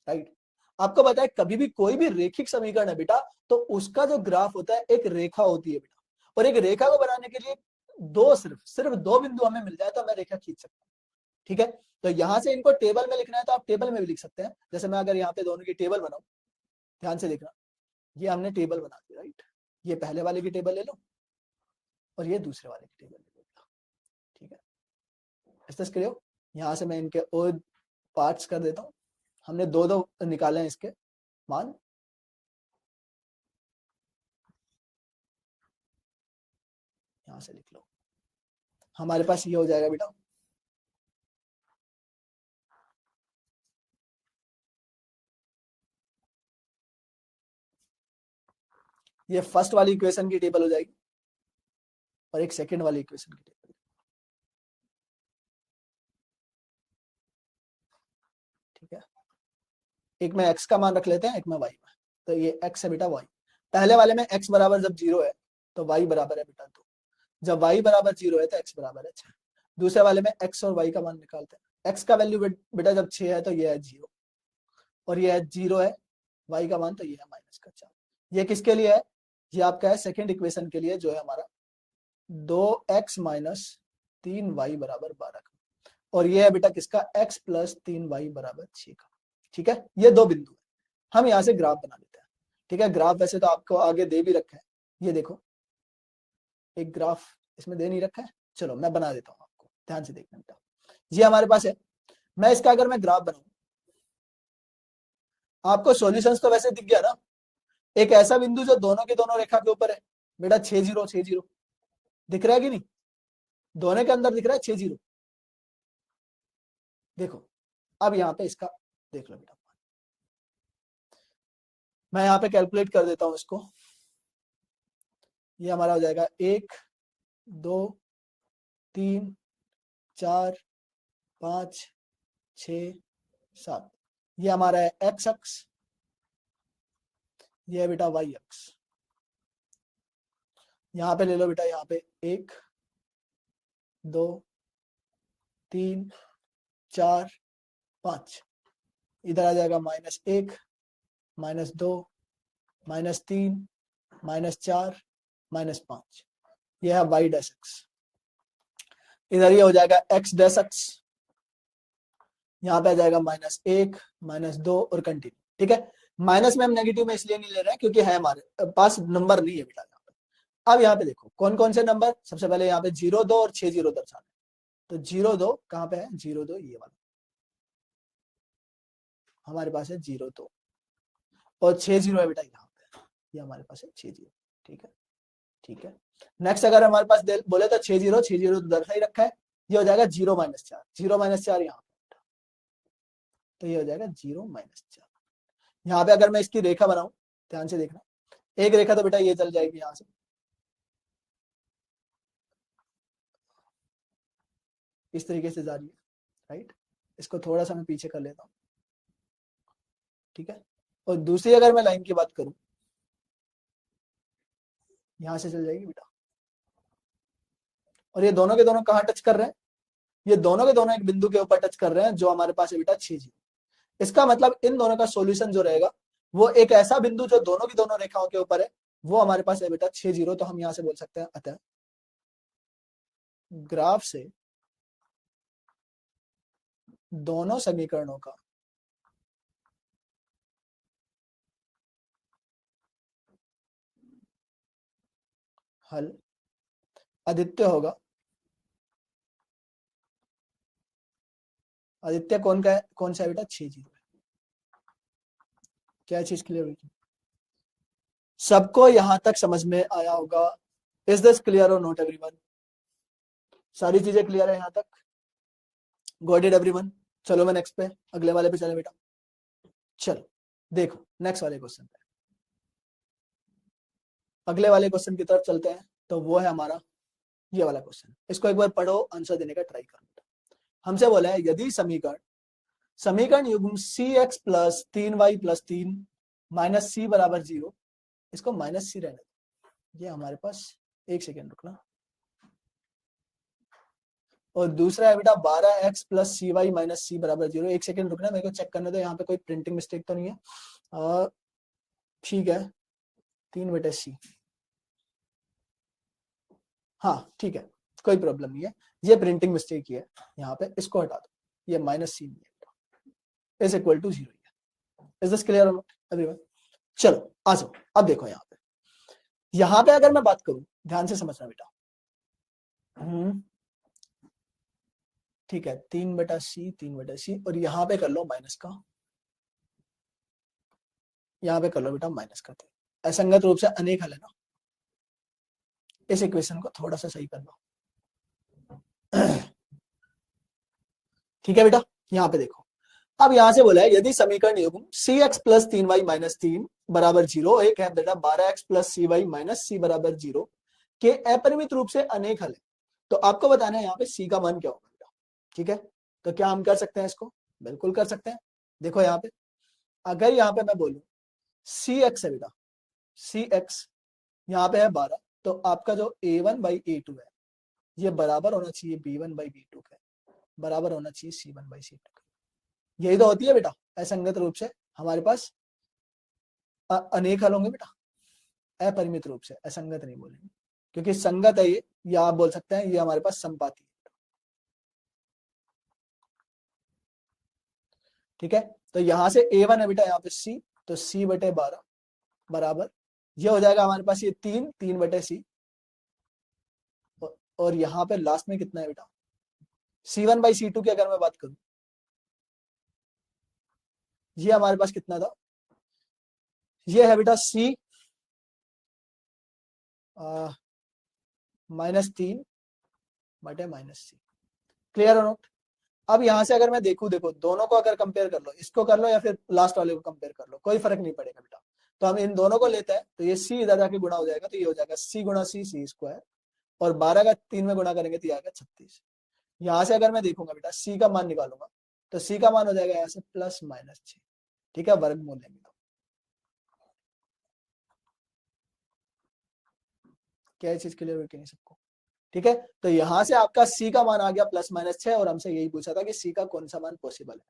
राइट, आपको पता है कभी भी कोई भी रेखिक समीकरण है बेटा, तो उसका जो ग्राफ होता है एक रेखा होती है बेटा, और एक रेखा को बनाने के लिए दो सिर्फ दो बिंदु हमें मिल जाए तो मैं रेखा खींच सकता हूँ, ठीक है। तो यहां से इनको टेबल में लिखना है तो आप टेबल में भी लिख सकते हैं। जैसे मैं अगर यहाँ पे दोनों की टेबल बनाऊं, ध्यान से देखना, ये हमने टेबल बना दी, राइट। ये पहले वाले की टेबल ले लो और ये दूसरे वाले की टेबल ले लो, ठीक है। इस क्लियर। यहाँ से मैं इनके और पार्ट्स कर देता हूँ। हमने दो दो निकाले हैं इसके मान, यहाँ से लिख लो। हमारे पास ये हो जाएगा बेटा, ये फर्स्ट वाली इक्वेशन की टेबल हो जाएगी और एक सेकंड वाली इक्वेशन की टेबल, ठीक है। एक में x का मान रख लेते हैं, एक में y में। तो ये x है बेटा y। पहले वाले में x बराबर जब 0 है तो y बराबर है बेटा 2। जब y बराबर 0 है तो x बराबर है 6। दूसरे वाले में x और y का मान निकालते हैं। x का वैल्यू बेटा जब 6 है तो ये है 0 और ये है 0 है, y का मान तो ये है -4। ये किसके लिए है? ये आपका है सेकेंड इक्वेशन के लिए, जो है हमारा 2x - 3y बराबर 12 का। और ये है बेटा किसका? x + 3y बराबर 6 का, ठीक है। ये दो बिंदु है। हम यहाँ से ग्राफ बना लेते हैं, ठीक है। ग्राफ वैसे तो आपको आगे दे भी रखा है, ये देखो एक ग्राफ इसमें दे नहीं रखा है, चलो मैं बना देता हूँ आपको, ध्यान से देखना बेटा। ये हमारे पास है, मैं इसका अगर मैं ग्राफ बनाऊं, आपको सॉल्यूशंस तो वैसे दिख गया ना। एक ऐसा बिंदु जो दोनों के दोनों रेखा के ऊपर है बेटा, 6 0 6 0 दिख रहा है कि नहीं? दोनों के अंदर दिख रहा है 6 0। देखो अब यहाँ पे इसका देख लो बेटा, मैं यहाँ पे कैलकुलेट कर देता हूँ इसको। ये हमारा हो जाएगा 1 2 3 4 5 6 7। ये हमारा है x अक्ष, ये है बेटा y अक्ष। यहाँ पे ले लो बेटा, यहाँ पे 1 2 3 4 5, इधर आ जाएगा -1 -2 -3 -4 -5। यह है y डैश अक्ष। इधर ये हो जाएगा x डैश अक्ष, यहाँ पे आ जाएगा -1 -2 और कंटिन्यू, ठीक है। माइनस में हम नेगेटिव में इसलिए नहीं ले रहे हैं क्योंकि है हमारे पास नंबर नहीं है बेटा यहाँ पे। अब यहाँ पे देखो कौन कौन से नंबर, सबसे पहले यहाँ पे 0 2 और 6 0 दर्शाना। तो 0 2 कहाँ पे है? 0 2 ये वाला हमारे पास है 0 2, और 6 0 है बेटा यहाँ पे, ये हमारे पास है 6 0, ठीक है ठीक है। नेक्स्ट अगर हमारे पास बोले तो 6 0 6 0 तो दर्शा ही रखा है, ये हो जाएगा 0 -4 0 -4 यहाँ पे, तो ये हो जाएगा 0 -4। यहाँ पे अगर मैं इसकी रेखा बनाऊं, ध्यान से देखना, एक रेखा तो बेटा ये चल जाएगी यहाँ से, इस तरीके से जा रही है, राइट। इसको थोड़ा सा मैं पीछे कर लेता हूँ, ठीक है। और दूसरी अगर मैं लाइन की बात करूं, यहां से चल जाएगी बेटा, और ये दोनों के दोनों कहाँ टच कर रहे हैं? ये दोनों के दोनों एक बिंदु के ऊपर टच कर रहे हैं, जो हमारे पास है बेटा 6 0। इसका मतलब इन दोनों का सॉल्यूशन जो रहेगा वो एक ऐसा बिंदु जो दोनों की दोनों रेखाओं के ऊपर है, वो हमारे पास है बेटा 6 0। तो हम यहां से बोल सकते हैं, अतः ग्राफ से दोनों समीकरणों का हल आदित्य होगा। आदित्य कौन का है? कौन सा है बेटा? 6 0 है। क्या चीज क्लियर हुई? सबको यहां तक समझ में आया होगा? इज दिस क्लियर और नॉट एवरीवन? सारी चीजें क्लियर है यहां तक? Got it everyone? चलो मैं नेक्स्ट पे, अगले वाले पे चले बेटा। चलो देखो नेक्स्ट वाले क्वेश्चन पे, अगले वाले क्वेश्चन की तरफ चलते हैं। तो वो है हमारा ये वाला क्वेश्चन, इसको एक बार पढ़ो, आंसर देने का ट्राई करो। हमसे बोला है यदि समीकरण युग्म cx + 3y + 3 - c बराबर 0, इसको -c रहने दो, ये हमारे पास, एक सेकेंड रुकना। और दूसरा है बेटा 12x + cy - c बराबर 0। एक सेकेंड रुकना, मेरे को चेक करने दो यहाँ पे कोई प्रिंटिंग मिस्टेक तो नहीं है। ठीक है, 3/c, हाँ ठीक है, कोई प्रॉब्लम नहीं है, ये प्रिंटिंग मिस्टेक ही है यहाँ पे, इसको हटा दो, ये -c is equal to 0। Is this clear everyone? चलो आ जाओ, अब देखो यहाँ पे अगर मैं बात करूं, ध्यान से समझना बेटा। ठीक है, 3/c 3/c, और यहाँ पे कर लो माइनस का, यहाँ पे कर लो बेटा माइनस का 3। असंगत रूप से अनेक हल है ना, इस इक्वेशन को थोड़ा सा सही कर लो। ठीक है बेटा, यहाँ पे देखो, अब यहां से बोला है यदि समीकरण युग्म सी एक्स प्लस 3y माइनस 3 बराबर 0, एक है बेटा 12x प्लस सी वाई माइनस सी बराबर 0 के अपरिमित रूप से अनेक हल है, तो आपको बताना है यहाँ पे सी का मान क्या होगा बेटा। ठीक है, तो क्या हम कर सकते हैं इसको? बिल्कुल कर सकते हैं। देखो यहाँ पे, अगर यहाँ पे मैं बोलूं सी एक्स है बेटा, सी एक्स यहाँ पे है 12, तो आपका जो a1/a2 है ये बराबर होना चाहिए b1/b2 के, बराबर होना चाहिए c1/c2 के। यही तो होती है बेटा असंगत रूप से हमारे पास अनेक हल होंगे बेटा, अपरिमित रूप से, असंगत नहीं बोलेंगे, क्योंकि संगत है ये, या आप बोल सकते हैं ये हमारे पास संपाती है। ठीक है, तो यहां से a1 है बेटा, यहाँ पे c, तो c/12 बराबर ये हो जाएगा हमारे पास ये 3/c, और यहाँ पे लास्ट में कितना है बेटा c1/c2 की अगर मैं बात करूं, ये हमारे पास कितना था, ये है बेटा c -3/-c। क्लियर और नोट? अब यहां से अगर मैं देखूं, देखो दोनों को अगर कंपेयर कर लो, इसको कर लो या फिर लास्ट वाले को कंपेयर कर लो, कोई फर्क नहीं पड़ेगा बेटा। तो हम इन दोनों को लेते हैं, तो ये c इधर जाके गुणा हो जाएगा, तो ये हो जाएगा c गुणा c c², और 12 का 3 में गुणा करेंगे तो ये आएगा 36। यहां से अगर मैं देखूंगा बेटा c का मान निकालूंगा, तो c का मान हो जाएगा यहाँ से +-6। ठीक है, वर्गमूल लेंगे तो क्या चीज क्लियर हुई कि नहीं सबको? ठीक है, तो यहां से आपका c का मान आ गया +-6, और हमसे यही पूछा था कि c का कौन सा मान पॉसिबल है,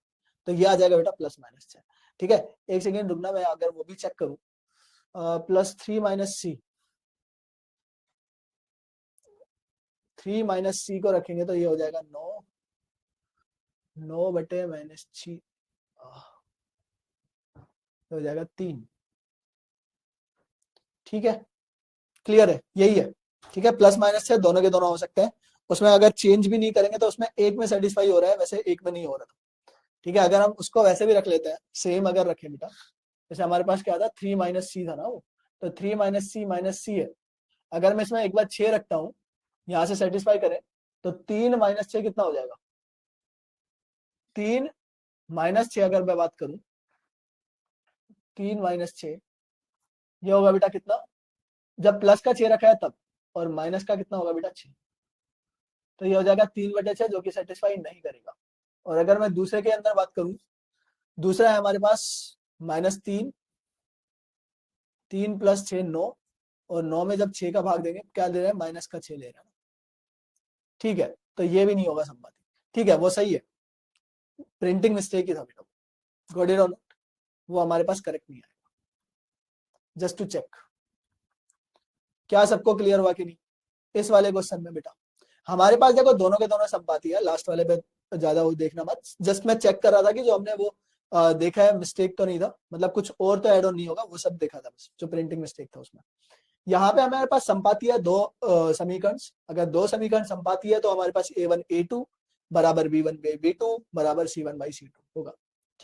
तो ये आ जाएगा बेटा +-6। ठीक है, एक सेकेंड रुकना, मैं अगर वो भी चेक करूं, +3 - c, 3 - c को रखेंगे तो ये हो जाएगा 9/-6, हो जाएगा 3। ठीक है, क्लियर है, यही है। ठीक है, +-6 दोनों के दोनों हो सकते हैं, उसमें अगर चेंज भी नहीं करेंगे तो उसमें एक में सेटिस्फाई हो रहा है, वैसे एक में नहीं हो रहा था। ठीक है, अगर हम उसको वैसे भी रख लेते हैं, सेम अगर रखें बेटा, जैसे हमारे पास क्या था 3 - c था ना वो, तो 3 - c है, अगर मैं इसमें एक बार 6 रखता हूँ, यहाँ से सेटिस्फाई करें, तो 3 - 6 कितना हो जाएगा, 3 - 6 अगर मैं बात करूं, 3 - 6 ये होगा बेटा कितना, जब प्लस का 6 रखा है तब, और माइनस का कितना होगा बेटा 6, तो ये हो जाएगा 3/6, जो कि सेटिस्फाई नहीं करेगा। और अगर मैं दूसरे के अंदर बात करूं, दूसरा है हमारे पास -3, 3 + 6 9, और 9 में जब 6 का भाग देंगे क्या ले रहे हैं, माइनस का 6 ले रहे हैं। ठीक है, तो ये भी नहीं होगा संपाति। ठीक है, वो सही है, प्रिंटिंग मिस्टेक ही था बेटा, गॉट इट और नॉट, वो हमारे पास करेक्ट नहीं आएगा। जस्ट टू चेक, क्या सबको क्लियर हुआ कि नहीं? इस वाले क्वेश्चन में बेटा हमारे पास देखो दोनों के दोनों संपाति है, लास्ट वाले पे ज्यादा वो देखना मत, जस्ट मैं चेक कर रहा था कि जो हमने वो देखा है मिस्टेक तो नहीं था, मतलब कुछ और तो ऐड ऑन नहीं होगा, वो सब देखा था बस, जो प्रिंटिंग मिस्टेक था उसमें। यहाँ पे हमारे पास संपाती है दो समीकरण, अगर दो समीकरण संपाती है तो हमारे पास a1 a2 बराबर b1/b2 बराबर c1/c2 होगा।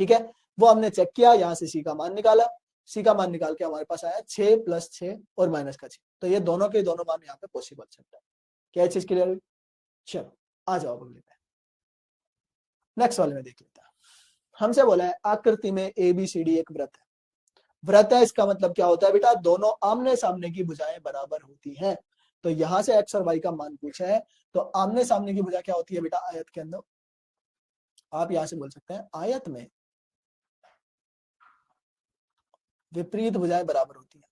ठीक है, वो हमने चेक किया, यहाँ से c का मान निकाला, c का मान निकाल के हमारे पास आया 6 + 6 और माइनस का 6, तो ये दोनों के दोनों मान यहाँ पे पॉसिबल सकता है। क्या चीज क्लियर हुई? चलो आ जाओ अगले पे, नेक्स्ट वाले में देख लेते हैं। हमसे बोला है आकृति में ABCD एक वृत्त है, वृत्त है इसका मतलब क्या होता है बेटा, दोनों आमने सामने की भुजाएं बराबर होती हैं। तो यहां से x और y का मान पूछा है, तो आमने सामने की भुजा क्या होती है बेटा आयत के अंदर, आप यहां से बोल सकते हैं आयत में विपरीत भुजाएं बराबर होती है,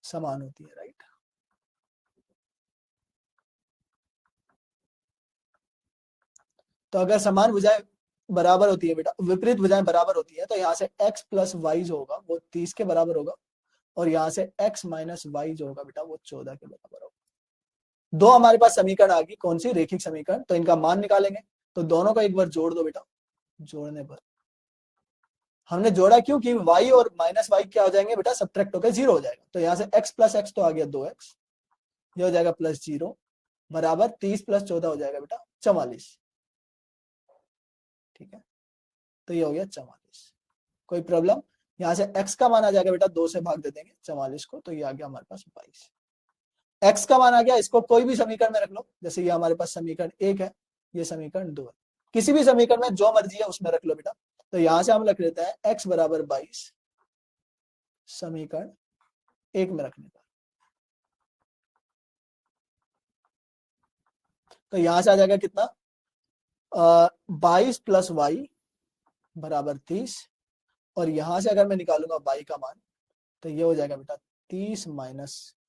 समान होती है, राइट। तो अगर समान भुजाएं बराबर होती है बेटा, विपरीत भुजाएं बराबर होती है, तो यहाँ से x + y जो होगा वो 30 के बराबर होगा, और यहाँ से x - y जो होगा बेटा वो 14 के बराबर होगा। दो हमारे पास समीकरण आ गई, कौन सी, रेखिक समीकरण, तो इनका मान निकालेंगे, तो दोनों को एक बार जोड़ दो बेटा। जोड़ने पर हमने जोड़ा क्यों कि y और माइनस वाई क्या हो जाएंगे बेटा, सब्ट्रैक्ट होकर 0 हो जाएगा। तो यहाँ से x प्लस एक्स तो आ गया 2x, ये हो जाएगा +0 बराबर 30 + 14 हो जाएगा बेटा 44। ठीक है, तो ये हो गया 44। कोई प्रॉब्लम? यहाँ से x का मान आ जाएगा बेटा, 2 से भाग दे देंगे 44 को, तो ये आ गया हमारे पास 22। x का मान आ गया, इसको कोई भी समीकरण में रख लो, जैसे ये हमारे पास समीकरण 1 है, ये समीकरण 2 है, किसी भी समीकरण में जो मर्जी है उसमें रख लो बेटा। तो यहां से हम रख लेते हैं x बराबर 22 समीकरण 1 में रखने पर। तो यहां से आ जाएगा कितना, 22 + y बराबर 30, और यहां से अगर मैं निकालूंगा y का मान तो ये हो जाएगा बेटा 30 -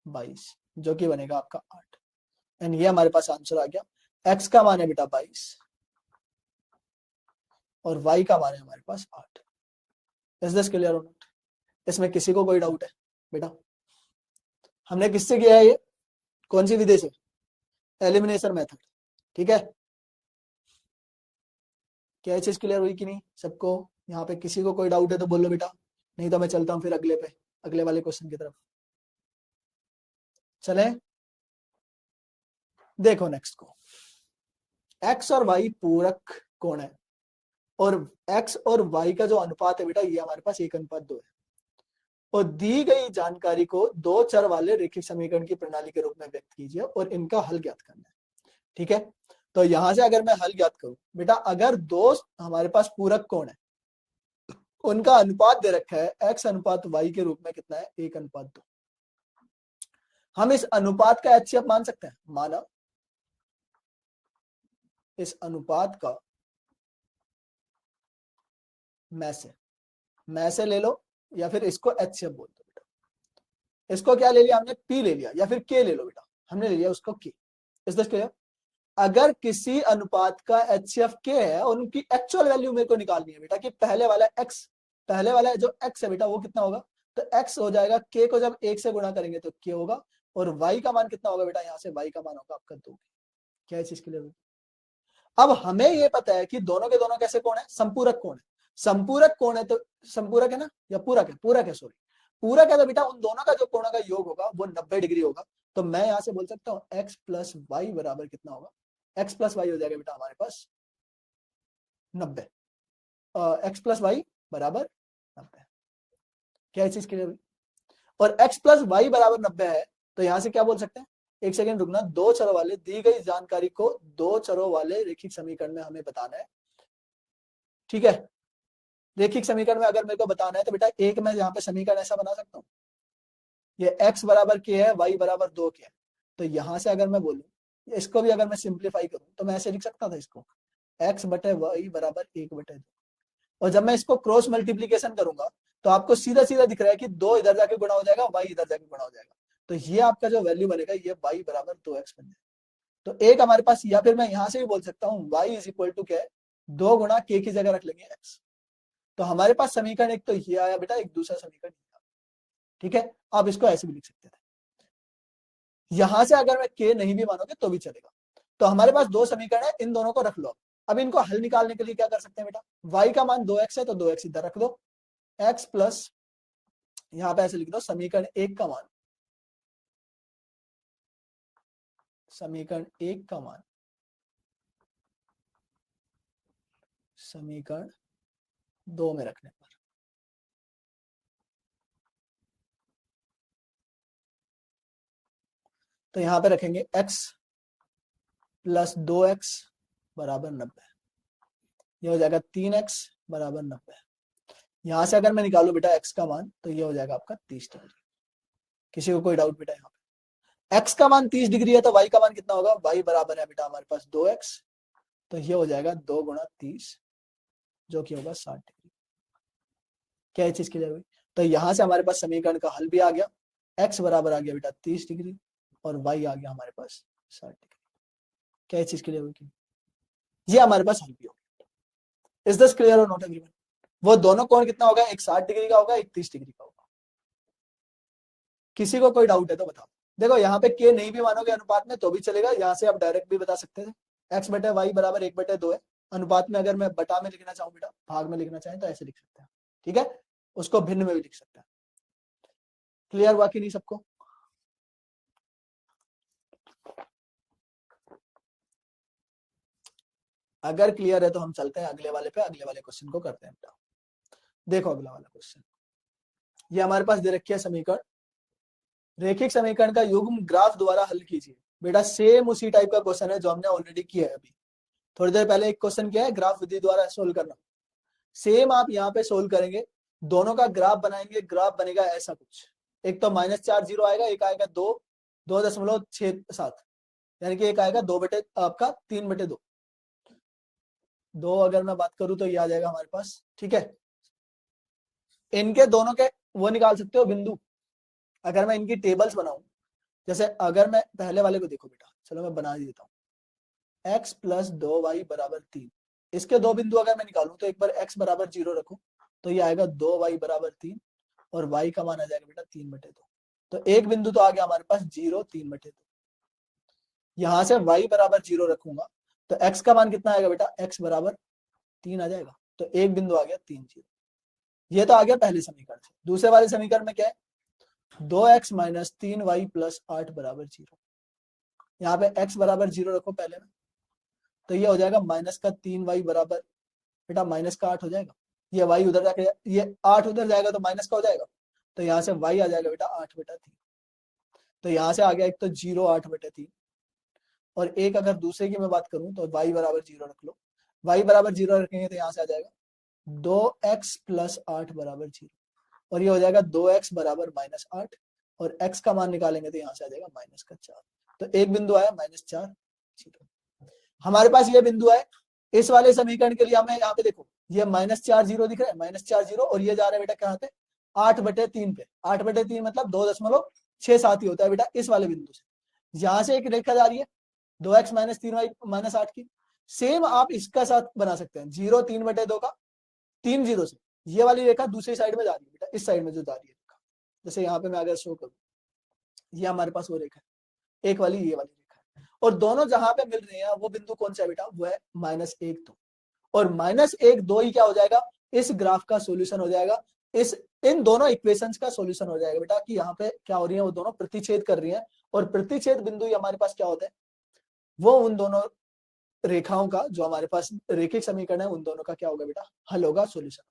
22 जो कि बनेगा आपका 8। एंड ये हमारे पास आंसर आ गया। x का मान है बेटा 22 और y का मान है हमारे पास 8। इज दिस क्लियर और नॉट? इसमें किसी को कोई डाउट है बेटा? हमने किससे किया है ये, कौन सी विधि से? Elimination method. ठीक है, क्या चीज क्लियर हुई कि नहीं सबको? यहाँ पे किसी को कोई डाउट है तो बोलो बेटा, नहीं तो मैं चलता हूँ फिर अगले पे, अगले वाले क्वेश्चन की तरफ। चले, देखो नेक्स्ट को, x और y पूरक कोण है, और x और y का जो अनुपात है बेटा, ये हमारे पास 1:2 है, और दी गई जानकारी को दो चर वाले रेखिक समीकरण की प्रणाली के रूप में व्यक्त कीजिए और इनका हल ज्ञात करना है। ठीक है, तो यहां से अगर मैं हल ज्ञात करूं बेटा, अगर दो हमारे पास पूरक कोण है, उनका अनुपात दे रखा है x अनुपात y के रूप में कितना है, 1:2। हम इस अनुपात का HCF मान सकते हैं, माना इस अनुपात का मैं से ले लो, या फिर इसको HCF बोल दो बेटा। इसको क्या ले लिया हमने, P ले लिया, या फिर K ले लो बेटा, हमने ले लिया उसको K। इस दस क्लियर? अगर किसी अनुपात का HCF K है और उनकी एक्चुअल वैल्यू मेरे को निकालनी है बेटा, कि पहले वाला x, पहले वाला जो x है बेटा वो कितना होगा, तो x हो जाएगा, K को जब 1 से गुणा करेंगे तो K होगा, और y का मान कितना होगा बेटा, यहाँ से y का मान होगा आपका 2। क्या चीज क्लियर होगी? अब हमें ये पता है कि दोनों के दोनों कैसे कोण है, संपूरक कोण है। संपूरक कोण है तो संपूरक है ना, या पूरक है, पूरक है सॉरी, पूरक है तो बेटा उन दोनों का जो कोणों का योग होगा वो 90 डिग्री होगा। तो मैं यहां से बोल सकता हूँ x + y बराबर कितना होगा, x + y हो जाएगा बेटा हमारे पास 90। x + y बराबर 90। क्या चीज क्लियर हुई? और x + y बराबर 90 है, तो यहां से क्या बोल सकते हैं, एक सेकंड रुकना, दो चरों वाले दी गई जानकारी को दो चरों वाले रेखिक समीकरण में हमें बताना है। ठीक है, रेखिक समीकरण में अगर मेरे को बताना है तो बेटा एक मैं यहाँ पे समीकरण ऐसा बना सकता हूँ, ये x बराबर k है, y बराबर 2k है। तो यहां से अगर मैं बोलूं, इसको भी अगर मैं सिंप्लीफाई करूं तो मैं ऐसे लिख सकता था इसको, x/y बराबर 1/2। और जब मैं इसको क्रॉस मल्टीप्लीकेशन करूंगा तो आपको सीधा सीधा दिख रहा है कि 2 इधर जाके गुणा हो जाएगा, y इधर जाके गुणा हो जाएगा, तो ये आपका जो वैल्यू बनेगा ये y बराबर 2x बन जाएगा। तो एक हमारे पास, या फिर मैं यहां से भी बोल सकता हूँ y = क्या है, 2 गुणा k की जगह रख लेंगे x। तो हमारे पास समीकरण एक तो ये आया बेटा, एक दूसरा समीकरण। ठीक है, आप इसको ऐसे भी लिख सकते थे। यहां से अगर मैं k नहीं भी मानोगे तो भी चलेगा। तो हमारे पास दो समीकरण है, इन दोनों को रख लो। अब इनको हल निकालने के लिए क्या कर सकते हैं बेटा, y का मान 2x है तो 2x इधर रख दो, x प्लस यहां पे ऐसे लिख दो समीकरण 1 का मान, समीकरण 1 का मान समीकरण 2 में रखने पर। तो यहां पे रखेंगे x + 2x बराबर 90, ये हो जाएगा 3x बराबर 90। यहां से अगर मैं निकालू बेटा x का मान तो ये हो जाएगा आपका 30 डिग्री। किसी को कोई डाउट बेटा? यहाँ पे x का मान 30 डिग्री है तो y का मान कितना होगा, y बराबर है बेटा हमारे पास 2x, तो ये हो जाएगा 2 × 30 जो कि होगा 60 डिग्री। क्या चीज क्लियर हुई? तो यहां से हमारे पास समीकरण का हल भी आ गया, x बराबर आ गया बेटा 30 डिग्री और y आ गया हमारे पास 60 डिग्री। क्या चीज क्लियर हुई? ये हमारे पास हल भी हो गया। इज दिस क्लियर और नॉट एवरीवन? वो दोनों कोण कितना होगा, एक 60 डिग्री का होगा, एक 30 डिग्री का होगा। किसी को कोई डाउट है तो बताओ। देखो यहाँ पे k नहीं भी मानोगे अनुपात में तो भी चलेगा, यहाँ से आप डायरेक्ट भी बता सकते थे, x/y बराबर 1/2 है, अनुपात में अगर मैं बटा में लिखना चाहूँ बेटा, भाग में लिखना चाहें तो ऐसे लिख सकते हैं, ठीक है। उसको भिन्न में भी लिख सकते हैं। क्लियर हुआ कि नहीं सबको? अगर क्लियर है तो हम चलते हैं अगले वाले पे, अगले वाले क्वेश्चन को करते हैं बेटा। देखो अगला वाला क्वेश्चन, ये हमारे पास दे रखी है समीकरण, रेखिक समीकरण का युग्म ग्राफ द्वारा हल कीजिए। बेटा सेम उसी टाइप का क्वेश्चन है जो हमने ऑलरेडी किया है अभी थोड़ी देर पहले। एक क्वेश्चन किया है ग्राफ विधि द्वारा सोल्व करना, सेम आप यहाँ पे सोल्व करेंगे, दोनों का ग्राफ बनाएंगे, ग्राफ बनेगा ऐसा कुछ। एक तो -4 0 आएगा, एक आएगा 2.67, यानी कि एक आएगा 2 बटे आपका 3/2। 2 अगर मैं बात करूं तो ये आ जाएगा हमारे पास, ठीक है। इनके दोनों के वो निकाल सकते हो बिंदु, अगर मैं इनकी टेबल्स बनाऊं। जैसे अगर मैं पहले वाले को देखो बेटा, चलो मैं बना देता हूँ, x + 2y = 3। इसके दो बिंदु अगर मैं निकालूं तो एक बार x = 0 रखो तो ये आएगा 2y = 3 और y का मान आ जाएगा बेटा 3/2। तो एक बिंदु तो आ गया हमारे पास 0 3/2। यहां से y = 0 रखूंगा तो x का मान कितना आएगा बेटा, x = 3 आ जाएगा। तो एक बिंदु आ गया 3 0। ये तो आ गया पहले समीकरण से। दूसरे वाले समीकरण में क्या है, 2x - 3y + 8 = 0। यहाँ पे x = 0 रखो पहले में, तो ये हो जाएगा -3y बराबर बेटा -8 हो जाएगा। ये y उधर जाके, ये 8 उधर जाएगा तो माइनस का हो जाएगा, तो यहाँ से y आ जाएगा बेटा 8/3। तो यहाँ से आ गया एक तो 0 8/3, और एक अगर दूसरे की मैं बात करूं तो y = 0 रख लो। y = 0 रखेंगे तो यहाँ से आ जाएगा 2x + 8 = 0, और ये हो जाएगा 2x = -8, और x का मान निकालेंगे तो यहाँ से आ जाएगा -4। तो एक बिंदु आया -4 0। हमारे पास ये बिंदु है। इस वाले समीकरण के लिए हमें यहाँ पे देखो, ये -4 0 दिख रहा है, -4 0, और ये जा रहा है बेटा कहाँ पे, 8/3 पे। 8/3 मतलब 2.67 ही होता है बेटा इस वाले बिंदु से। यहाँ से एक रेखा जा रही है 2x - 3y - 8 की। सेम आप इसका साथ बना सकते हैं, 0 3/2 का 3 0 से ये वाली रेखा दूसरी साइड में जा रही है बेटा, इस साइड में जो जा रही है रेखा। जैसे यहाँ पे मैं अगर शो करूँ, ये हमारे पास वो रेखा है, एक वाली ये वाली रेखा है, और दोनों जहां पे मिल रही है वो बिंदु कौन सा है बेटा, वो है -1 2। और -1 2 ही क्या हो जाएगा, इस ग्राफ का सोल्यूशन हो जाएगा, इस इन दोनों इक्वेशंस का सोल्यूशन हो जाएगा बेटा। कि यहाँ पे क्या हो रही है, वो दोनों प्रतिच्छेद कर रही है, और प्रतिच्छेद बिंदु हमारे पास क्या होता है, वो उन दोनों रेखाओं का, जो हमारे पास रेखिक समीकरण है, उन दोनों का क्या होगा बेटा, हल होगा, सोल्यूशन।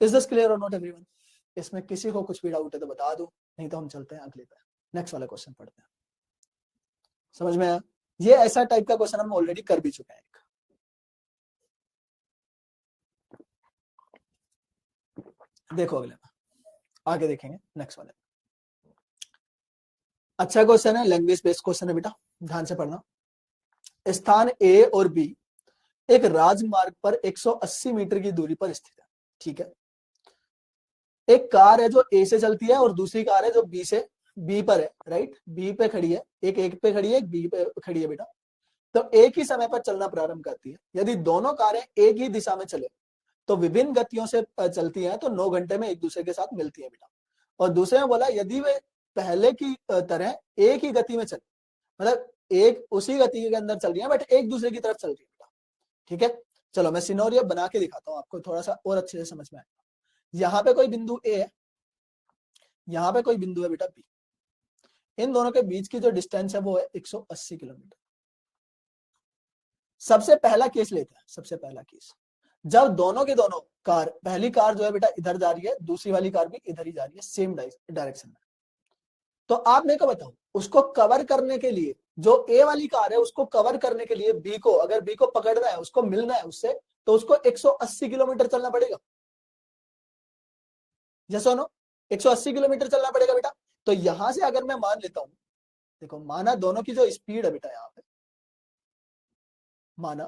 इज दिस क्लियर और नॉट एवरीवन? इसमें किसी को कुछ भी डाउट है तो बता दो, नहीं तो हम चलते हैं अगले पे, नेक्स्ट वाला क्वेश्चन पढ़ते हैं। समझ में आया? ये ऐसा टाइप का क्वेश्चन हम ऑलरेडी कर भी चुके हैं एक। देखो अगले में आगे देखेंगे, नेक्स्ट वाले। अच्छा क्वेश्चन है, लैंग्वेज बेस्ड क्वेश्चन है बेटा, ध्यान से पढ़ना। स्थान ए और बी एक राजमार्ग पर 180 मीटर की दूरी पर स्थित है, ठीक है। एक कार है जो ए से चलती है और दूसरी कार है जो बी से, बी पर है, राइट, बी पे खड़ी है, एक पे खड़ी है, एक बी पे खड़ी है बेटा। तो एक ही समय पर चलना प्रारंभ करती है। यदि दोनों कारें एक ही दिशा में चले तो विभिन्न गतियों से चलती हैं, तो 9 घंटे में एक दूसरे के साथ मिलती है बेटा। और दूसरे में बोला यदि वे पहले की तरह एक ही गति में चले, मतलब एक उसी गति के अंदर चल रही है बट एक दूसरे की तरफ चल रही है बेटा, ठीक है। चलो मैं सिनेरियो बना के दिखाता हूँ आपको, थोड़ा सा और अच्छे से समझ में आएगा। यहाँ पे कोई बिंदु ए है, यहाँ पे कोई बिंदु है बेटा बी। इन दोनों के बीच की जो डिस्टेंस है वो है 180 किलोमीटर। सबसे पहला केस लेते हैं, सबसे पहला केस, जब दोनों के दोनों कार, पहली कार जो है बेटा इधर जा रही है, दूसरी वाली कार भी इधर ही जा रही है, सेम डायरेक्शन में। तो आप मेरे को बताओ, उसको कवर करने के लिए, जो ए वाली कार है उसको कवर करने के लिए बी को, अगर बी को पकड़ना है, उसको मिलना है उससे, तो उसको 180 किलोमीटर चलना पड़ेगा। जैसा नो 180 किलोमीटर चलना पड़ेगा बेटा। तो यहां से अगर मैं मान लेता हूं, देखो माना दोनों की जो स्पीड है बेटा, यहाँ पे माना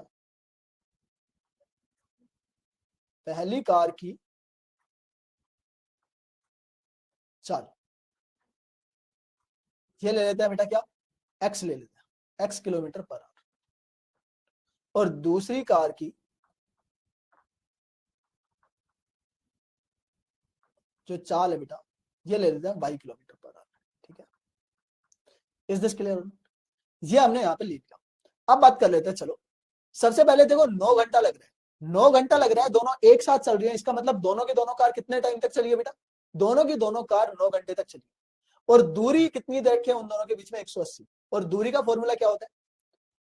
पहली कार की चाल, ये ले लेते हैं बेटा क्या, एक्स ले लेते हैं, एक्स किलोमीटर पर आवर। और दूसरी कार की जो चाल है बेटा, ये ले लेते हैं वाई किलोमीटर पर आवर, ठीक है। Is this clear? ये हमने यहाँ पे लिख लिया। अब बात कर लेते हैं, चलो सबसे पहले देखो 9 घंटा लग रहा है, 9 घंटा लग रहा है, दोनों एक साथ चल रही है, इसका मतलब दोनों की दोनों कार कितने टाइम तक चली है बेटा, दोनों की दोनों कार 9 घंटे तक चली। और दूरी कितनी रखी है उन दोनों के बीच में, 180। और दूरी का फॉर्मूला क्या होता है,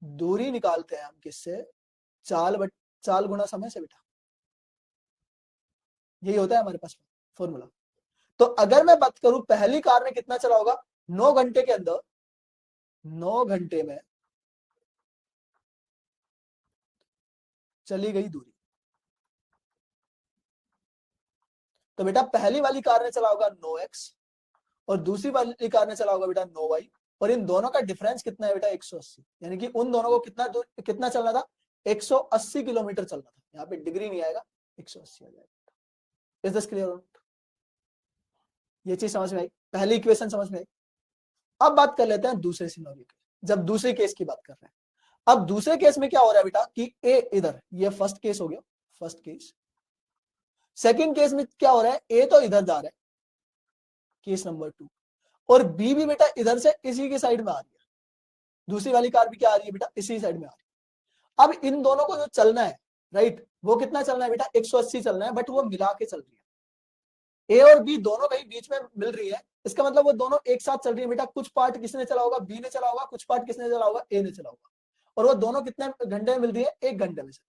दूरी निकालते हैं हम किससे, चाल गुणा समय से बेटा, यही होता है हमारे पास फॉर्मूला। तो अगर मैं बात करूं पहली कार ने कितना चला होगा, 9 घंटे के अंदर, 9 घंटे में चली गई दूरी, तो बेटा पहली वाली कार ने चला होगा 9x और दूसरी वाली कार ने चला होगा बेटा 9y, और इन दोनों का डिफरेंस कितना है बेटा, 180। यानी कि उन दोनों को कितना चलना था, 180 किलोमीटर चलना था। यहाँ पे डिग्री नहीं आएगा, 180 आ जाएगा। Is this clear? ये चीज समझ में आई, पहली इक्वेशन समझ में आई। अब बात कर लेते हैं दूसरे सिनेरियो की, जब दूसरे केस की बात कर रहे हैं। अब दूसरे केस में क्या हो रहा है बेटा कि ए इधर, ये फर्स्ट केस हो गया, फर्स्ट केस। सेकंड केस में क्या हो रहा है, ए तो इधर जा रहा है, केस नंबर 2, और बी भी बेटा इधर से इसी के साइड में आ रही है, दूसरी वाली कार भी क्या आ रही है बेटा, इसी साइड में आ रही है। अब इन दोनों को जो चलना है, राइट, वो कितना चलना है बेटा, 180 चलना है, बट वो मिला के चल रही है। ए और बी दोनों कहीं बीच में मिल रही है, इसका मतलब वो दोनों एक साथ चल रही है बेटा। कुछ पार्ट किसने चला होगा, बी ने चला होगा, कुछ पार्ट किसने चला होगा, ए ने चला होगा। और वो दोनों कितने घंटे में मिल रही है, 1 घंटे में से।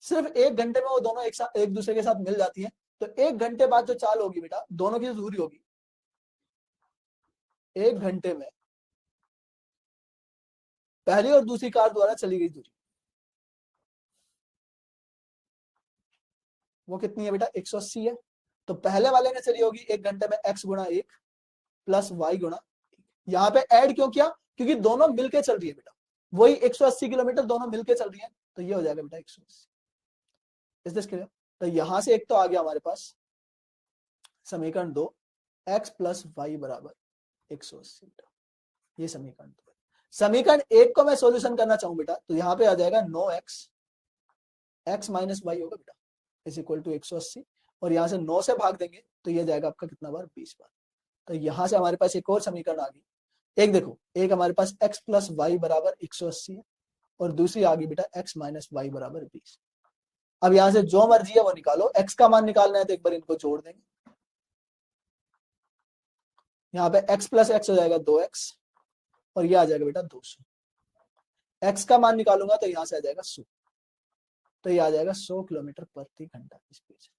सिर्फ 1 घंटे में वो दोनों एक दूसरे के साथ मिल जाती है। तो 1 घंटे बाद जो चाल होगी बेटा, दोनों की जो दूरी होगी, 1 घंटे में पहली और दूसरी कार द्वारा चली गई दूरी वो कितनी है बेटा, 180 है। तो पहले वाले ने चली होगी 1 घंटे में x गुणा 1 प्लस y गुणा, यहाँ पे ऐड क्यों किया, क्योंकि दोनों मिलके चल रही है बेटा, वही 180 किलोमीटर दोनों मिलके चल रही है, तो ये हो जाएगा बेटा 180। Is this clear? तो यहां से एक तो आ गया हमारे पास समीकरण 2, x प्लस वाई बराबर 180। ये समीकरण 2 है। समीकरण 1 को मैं सॉल्यूशन करना चाहूं बेटा, तो यहाँ पे आ जाएगा 9x, x माइनस वाई होगा बेटा, इज इक्वल टू 180। और यहाँ से 9 से भाग देंगे तो ये जाएगा आपका कितना बार, 20 बार। तो यहां से हमारे पास एक और समीकरण आ गई। एक देखो, एक हमारे पास x प्लस वाई बराबर 180 है, और दूसरी आ गई बेटा x माइनस वाई बराबर 20। अब यहां से जो मर्जी है वो निकालो, x का मान निकालना है तो एक बार इनको जोड़ देंगे। यहाँ पे x प्लस एक्स हो जाएगा 2x, और ये आ जाएगा बेटा 200। x का मान निकालूंगा तो यहां से आ जाएगा 100, तो ये आ जाएगा 100 किलोमीटर प्रति घंटा स्पीड।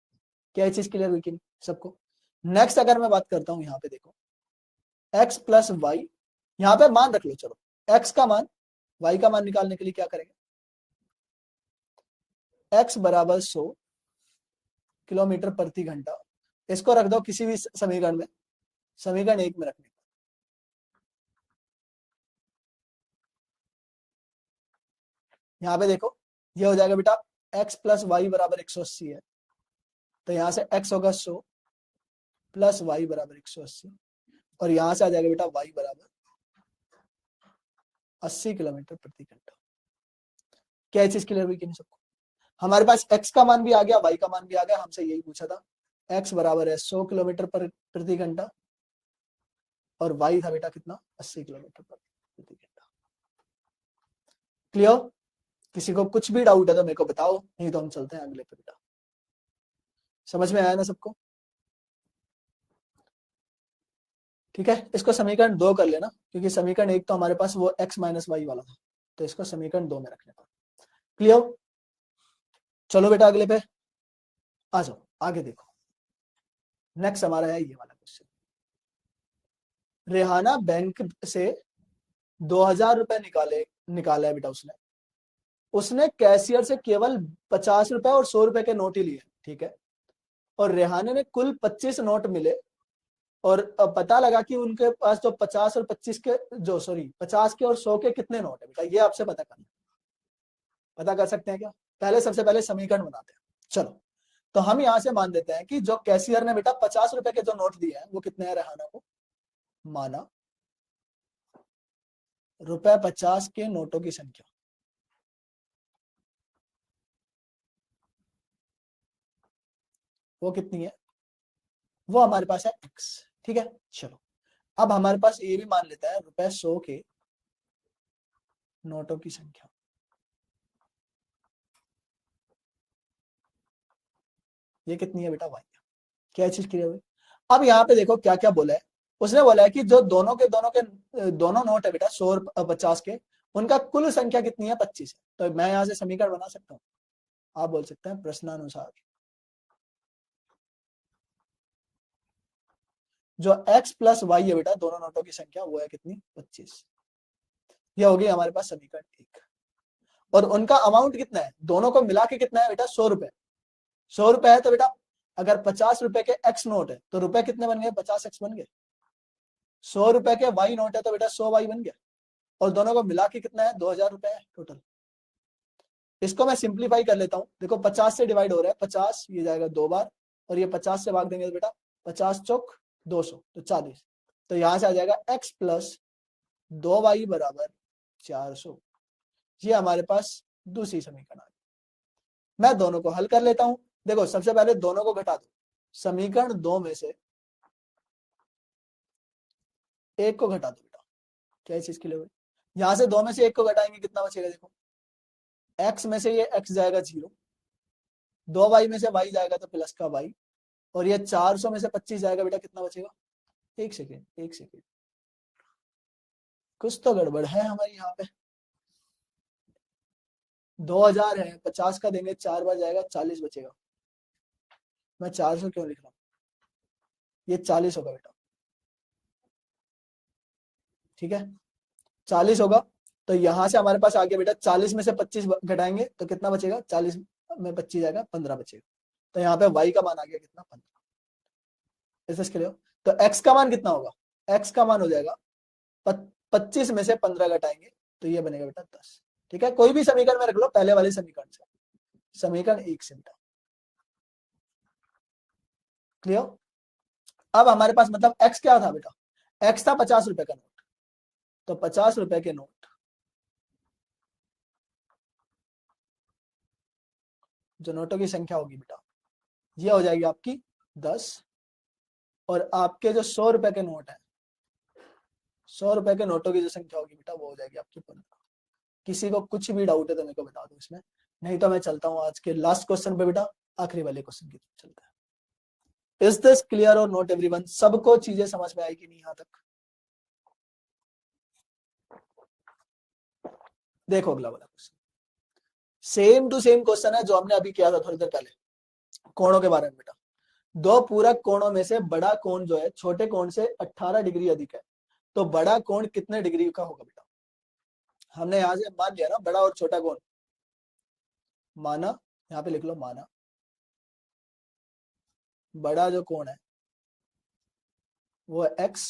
क्या चीज क्लियर हुई कि नहीं सबको? नेक्स्ट अगर मैं बात करता हूं, यहाँ पे देखो x प्लस वाई, यहाँ पे मान रख लो, चलो x का मान y का मान निकालने के लिए क्या करेंगे, x बराबर 100 किलोमीटर प्रति घंटा, इसको रख दो किसी भी समीकरण में, समीकरण 1 में रखने, यहाँ पे देखो ये हो जाएगा बेटा x प्लस वाई बराबर 180 है, तो यहाँ से x होगा 100 प्लस वाई बराबर 180, और यहां से आ जाएगा बेटा y बराबर 80 किलोमीटर प्रति घंटा। क्या चीज क्लियर हुई कि नहीं सबको? हमारे पास x का मान भी आ गया, y का मान भी आ गया, हमसे यही पूछा था। x बराबर है 100 किलोमीटर प्रति घंटा, और y था बेटा कितना, 80 किलोमीटर प्रति घंटा। क्लियर? किसी को कुछ भी डाउट है तो मेरे को बताओ, नहीं तो हम चलते हैं अगले पे बेटा। समझ में आया ना सबको? ठीक है, इसको समीकरण 2 कर लेना, क्योंकि समीकरण 1 तो हमारे पास वो x माइनस वाई वाला था, तो इसको समीकरण 2 में रखने पर। क्लियर? चलो बेटा अगले पे आ जाओ, आगे देखो। नेक्स्ट हमारा है ये वाला क्वेश्चन। रेहाना बैंक से 2000 रुपए निकाला है बेटा उसने। उसने कैशियर से केवल 50 रुपए और 100 रुपए के नोट ही लिए, ठीक है। और रेहाने ने कुल 25 नोट मिले, और पता लगा कि उनके पास जो 50 और 25 के जो 50 के और 100 के कितने नोट है बेटा, ये आपसे पता करना। पता कर सकते हैं क्या? पहले सबसे पहले समीकरण बनाते हैं। चलो, तो हम यहां से मान देते हैं कि जो कैशियर ने बेटा 50 रुपए के जो नोट दिए हैं वो कितने हैं रेहाना को, माना ₹50 के नोटों की संख्या, वो कितनी है, वो हमारे पास है x, ठीक है। चलो, अब हमारे पास ये भी मान लेता है ₹100 के नोटों की संख्या, ये कितनी है बेटा, y। क्या चीज क्लियर हुई? अब यहाँ पे देखो क्या क्या बोला है। उसने बोला है कि जो दोनों नोट है बेटा 100 और 50 के, उनका कुल संख्या कितनी है, 25 है। तो मैं यहाँ से समीकरण बना सकता हूँ। आप बोल सकते हैं प्रश्नानुसार जो x प्लस वाई है बेटा, दोनों नोटों की संख्या, वो है कितनी, 25। ये होगी हमारे पास समीकरण 1। और उनका अमाउंट कितना है, दोनों को मिला के कितना है बेटा, 100 रुपए। 100 रुपए है तो बेटा अगर 50 रुपए के x नोट है तो रुपए कितने बन गए, 50x बन गए। 100 रुपए के y नोट है तो बेटा 100y बन गया। और दोनों को मिला के कितना है, 2000 रुपए है टोटल। इसको मैं सिंप्लीफाई कर लेता हूँ। देखो 50 से डिवाइड हो रहा है, 50 ये जाएगा 2 बार, और ये 50 से भाग देंगे तो बेटा 50 चौक 200 तो 40। तो यहां से आ जाएगा x प्लस 2y बराबर 400। ये हमारे पास दूसरी समीकरण आ गई। मैं दोनों को हल कर लेता हूं। देखो सबसे पहले दोनों को घटा दो। समीकरण 2 में से एक को घटा दो बेटा। क्या चीज के लिए हुई, यहां से 2 में से एक को घटाएंगे कितना बचेगा, देखो x में से ये x जाएगा 0, 2y में से y जाएगा तो प्लस का y, और ये 400 में से 25 जाएगा बेटा, कितना बचेगा, एक सेकेंड कुछ तो गड़बड़ है हमारी यहाँ पे। 2000 है, 50 का देंगे 4 बार जाएगा, 40 बचेगा। मैं 400 क्यों लिख रहा हूँ, ये 40 होगा बेटा, ठीक है 40 होगा। तो यहां से हमारे पास आ गया बेटा 40 में से 25 घटाएंगे तो कितना बचेगा, 40 में 25 जाएगा, 15 बचेगा। तो यहाँ पे y का मान आ गया कितना, 15। इसके लिए तो x का मान कितना होगा, x का मान हो जाएगा 25 में से 15 घटाएंगे तो ये बनेगा बेटा 10। ठीक है, कोई भी समीकरण में रख लो पहले वाले समीकरण से, समीकरण 1 से बेटा। क्लियर? अब हमारे पास मतलब x क्या था बेटा, x था 50 रुपए का नोट। तो 50 रुपए के नोट जो नोटों की संख्या होगी बेटा, ये हो जाएगी आपकी 10। और आपके जो 100 रुपए के नोट है, 100 रुपए के नोटों की जो संख्या होगी बेटा, वो हो जाएगी आपकी 15। किसी को कुछ भी डाउट है तो मेरे को बता दो इसमें, नहीं तो मैं चलता हूँ आज के लास्ट क्वेश्चन पे बेटा, आखिरी वाले क्वेश्चन की तरफ चलता है। इज दिस क्लियर और नॉट एवरीवन? सबको चीजें समझ में आई कि नहीं यहाँ तक? देखो अगला वाला question, same to same question है जो हमने अभी किया था थोड़ी देर पहले, कोणों के बारे में बेटा। दो पूरक कोणों में से बड़ा कोण जो है छोटे कोण से 18 डिग्री अधिक है, तो बड़ा कोण कितने डिग्री का होगा बेटा? हमने यहां से मान लिया ना बड़ा और छोटा कोण, माना, यहाँ पे लिख लो माना बड़ा जो कोण है वो है x,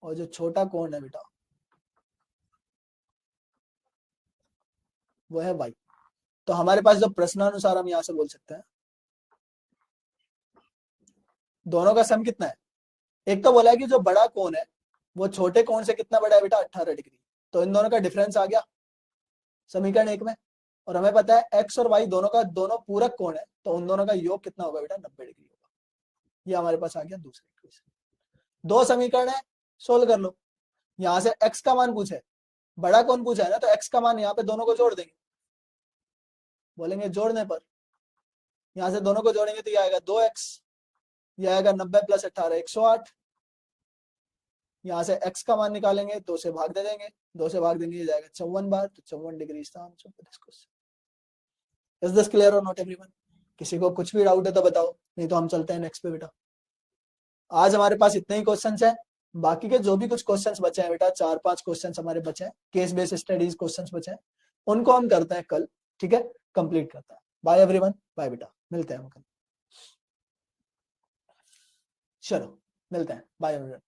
और जो छोटा कोण है बेटा वो है y। तो हमारे पास जो प्रश्नानुसार हम यहां से बोल सकते हैं, दोनों का सम कितना है। एक तो बोला है कि जो बड़ा कोण है वो छोटे कोण से कितना बड़ा है बेटा, 18 डिग्री। तो इन दोनों का डिफरेंस आ गया समीकरण 1 में। और हमें पता है x और y दोनों पूरक कोण है, तो उन दोनों का योग कितना होगा बेटा, 90 डिग्री होगा। ये हमारे पास आ गया दूसरे इक्वेशन। दो समीकरण है, सोल्व कर लो। यहां से x का मान पूछे, बड़ा कौन पूछा है ना, तो x का मान यहाँ पे दोनों को जोड़ देंगे। बोलेंगे जोड़ने पर, यहां से दोनों को जोड़ेंगे तो ये आएगा 2x, ये आएगा 90 प्लस 18 108। यहाँ से x का मान निकालेंगे, 2 से भाग दे देंगे, 2 से भाग देंगे ये जाएगा 54 बार, तो 54 डिग्री इसका आंसर। इज दिस क्लियर और नॉट एवरीवन? किसी को कुछ भी डाउट है तो बताओ, नहीं तो हम चलते हैं नेक्स्ट पे बेटा। आज हमारे पास इतने ही क्वेश्चंस हैं। बाकी के जो भी कुछ क्वेश्चंस बचे हैं बेटा, 4-5 क्वेश्चंस हमारे बचे हैं, केस बेस्ड स्टडीज क्वेश्चंस बचे हैं, उनको हम करते हैं कल। ठीक है, कंप्लीट करते हैं। बाय एवरीवन, बाय बेटा, मिलते हैं हम कल। चलो मिलते हैं, बाय एवरीवन।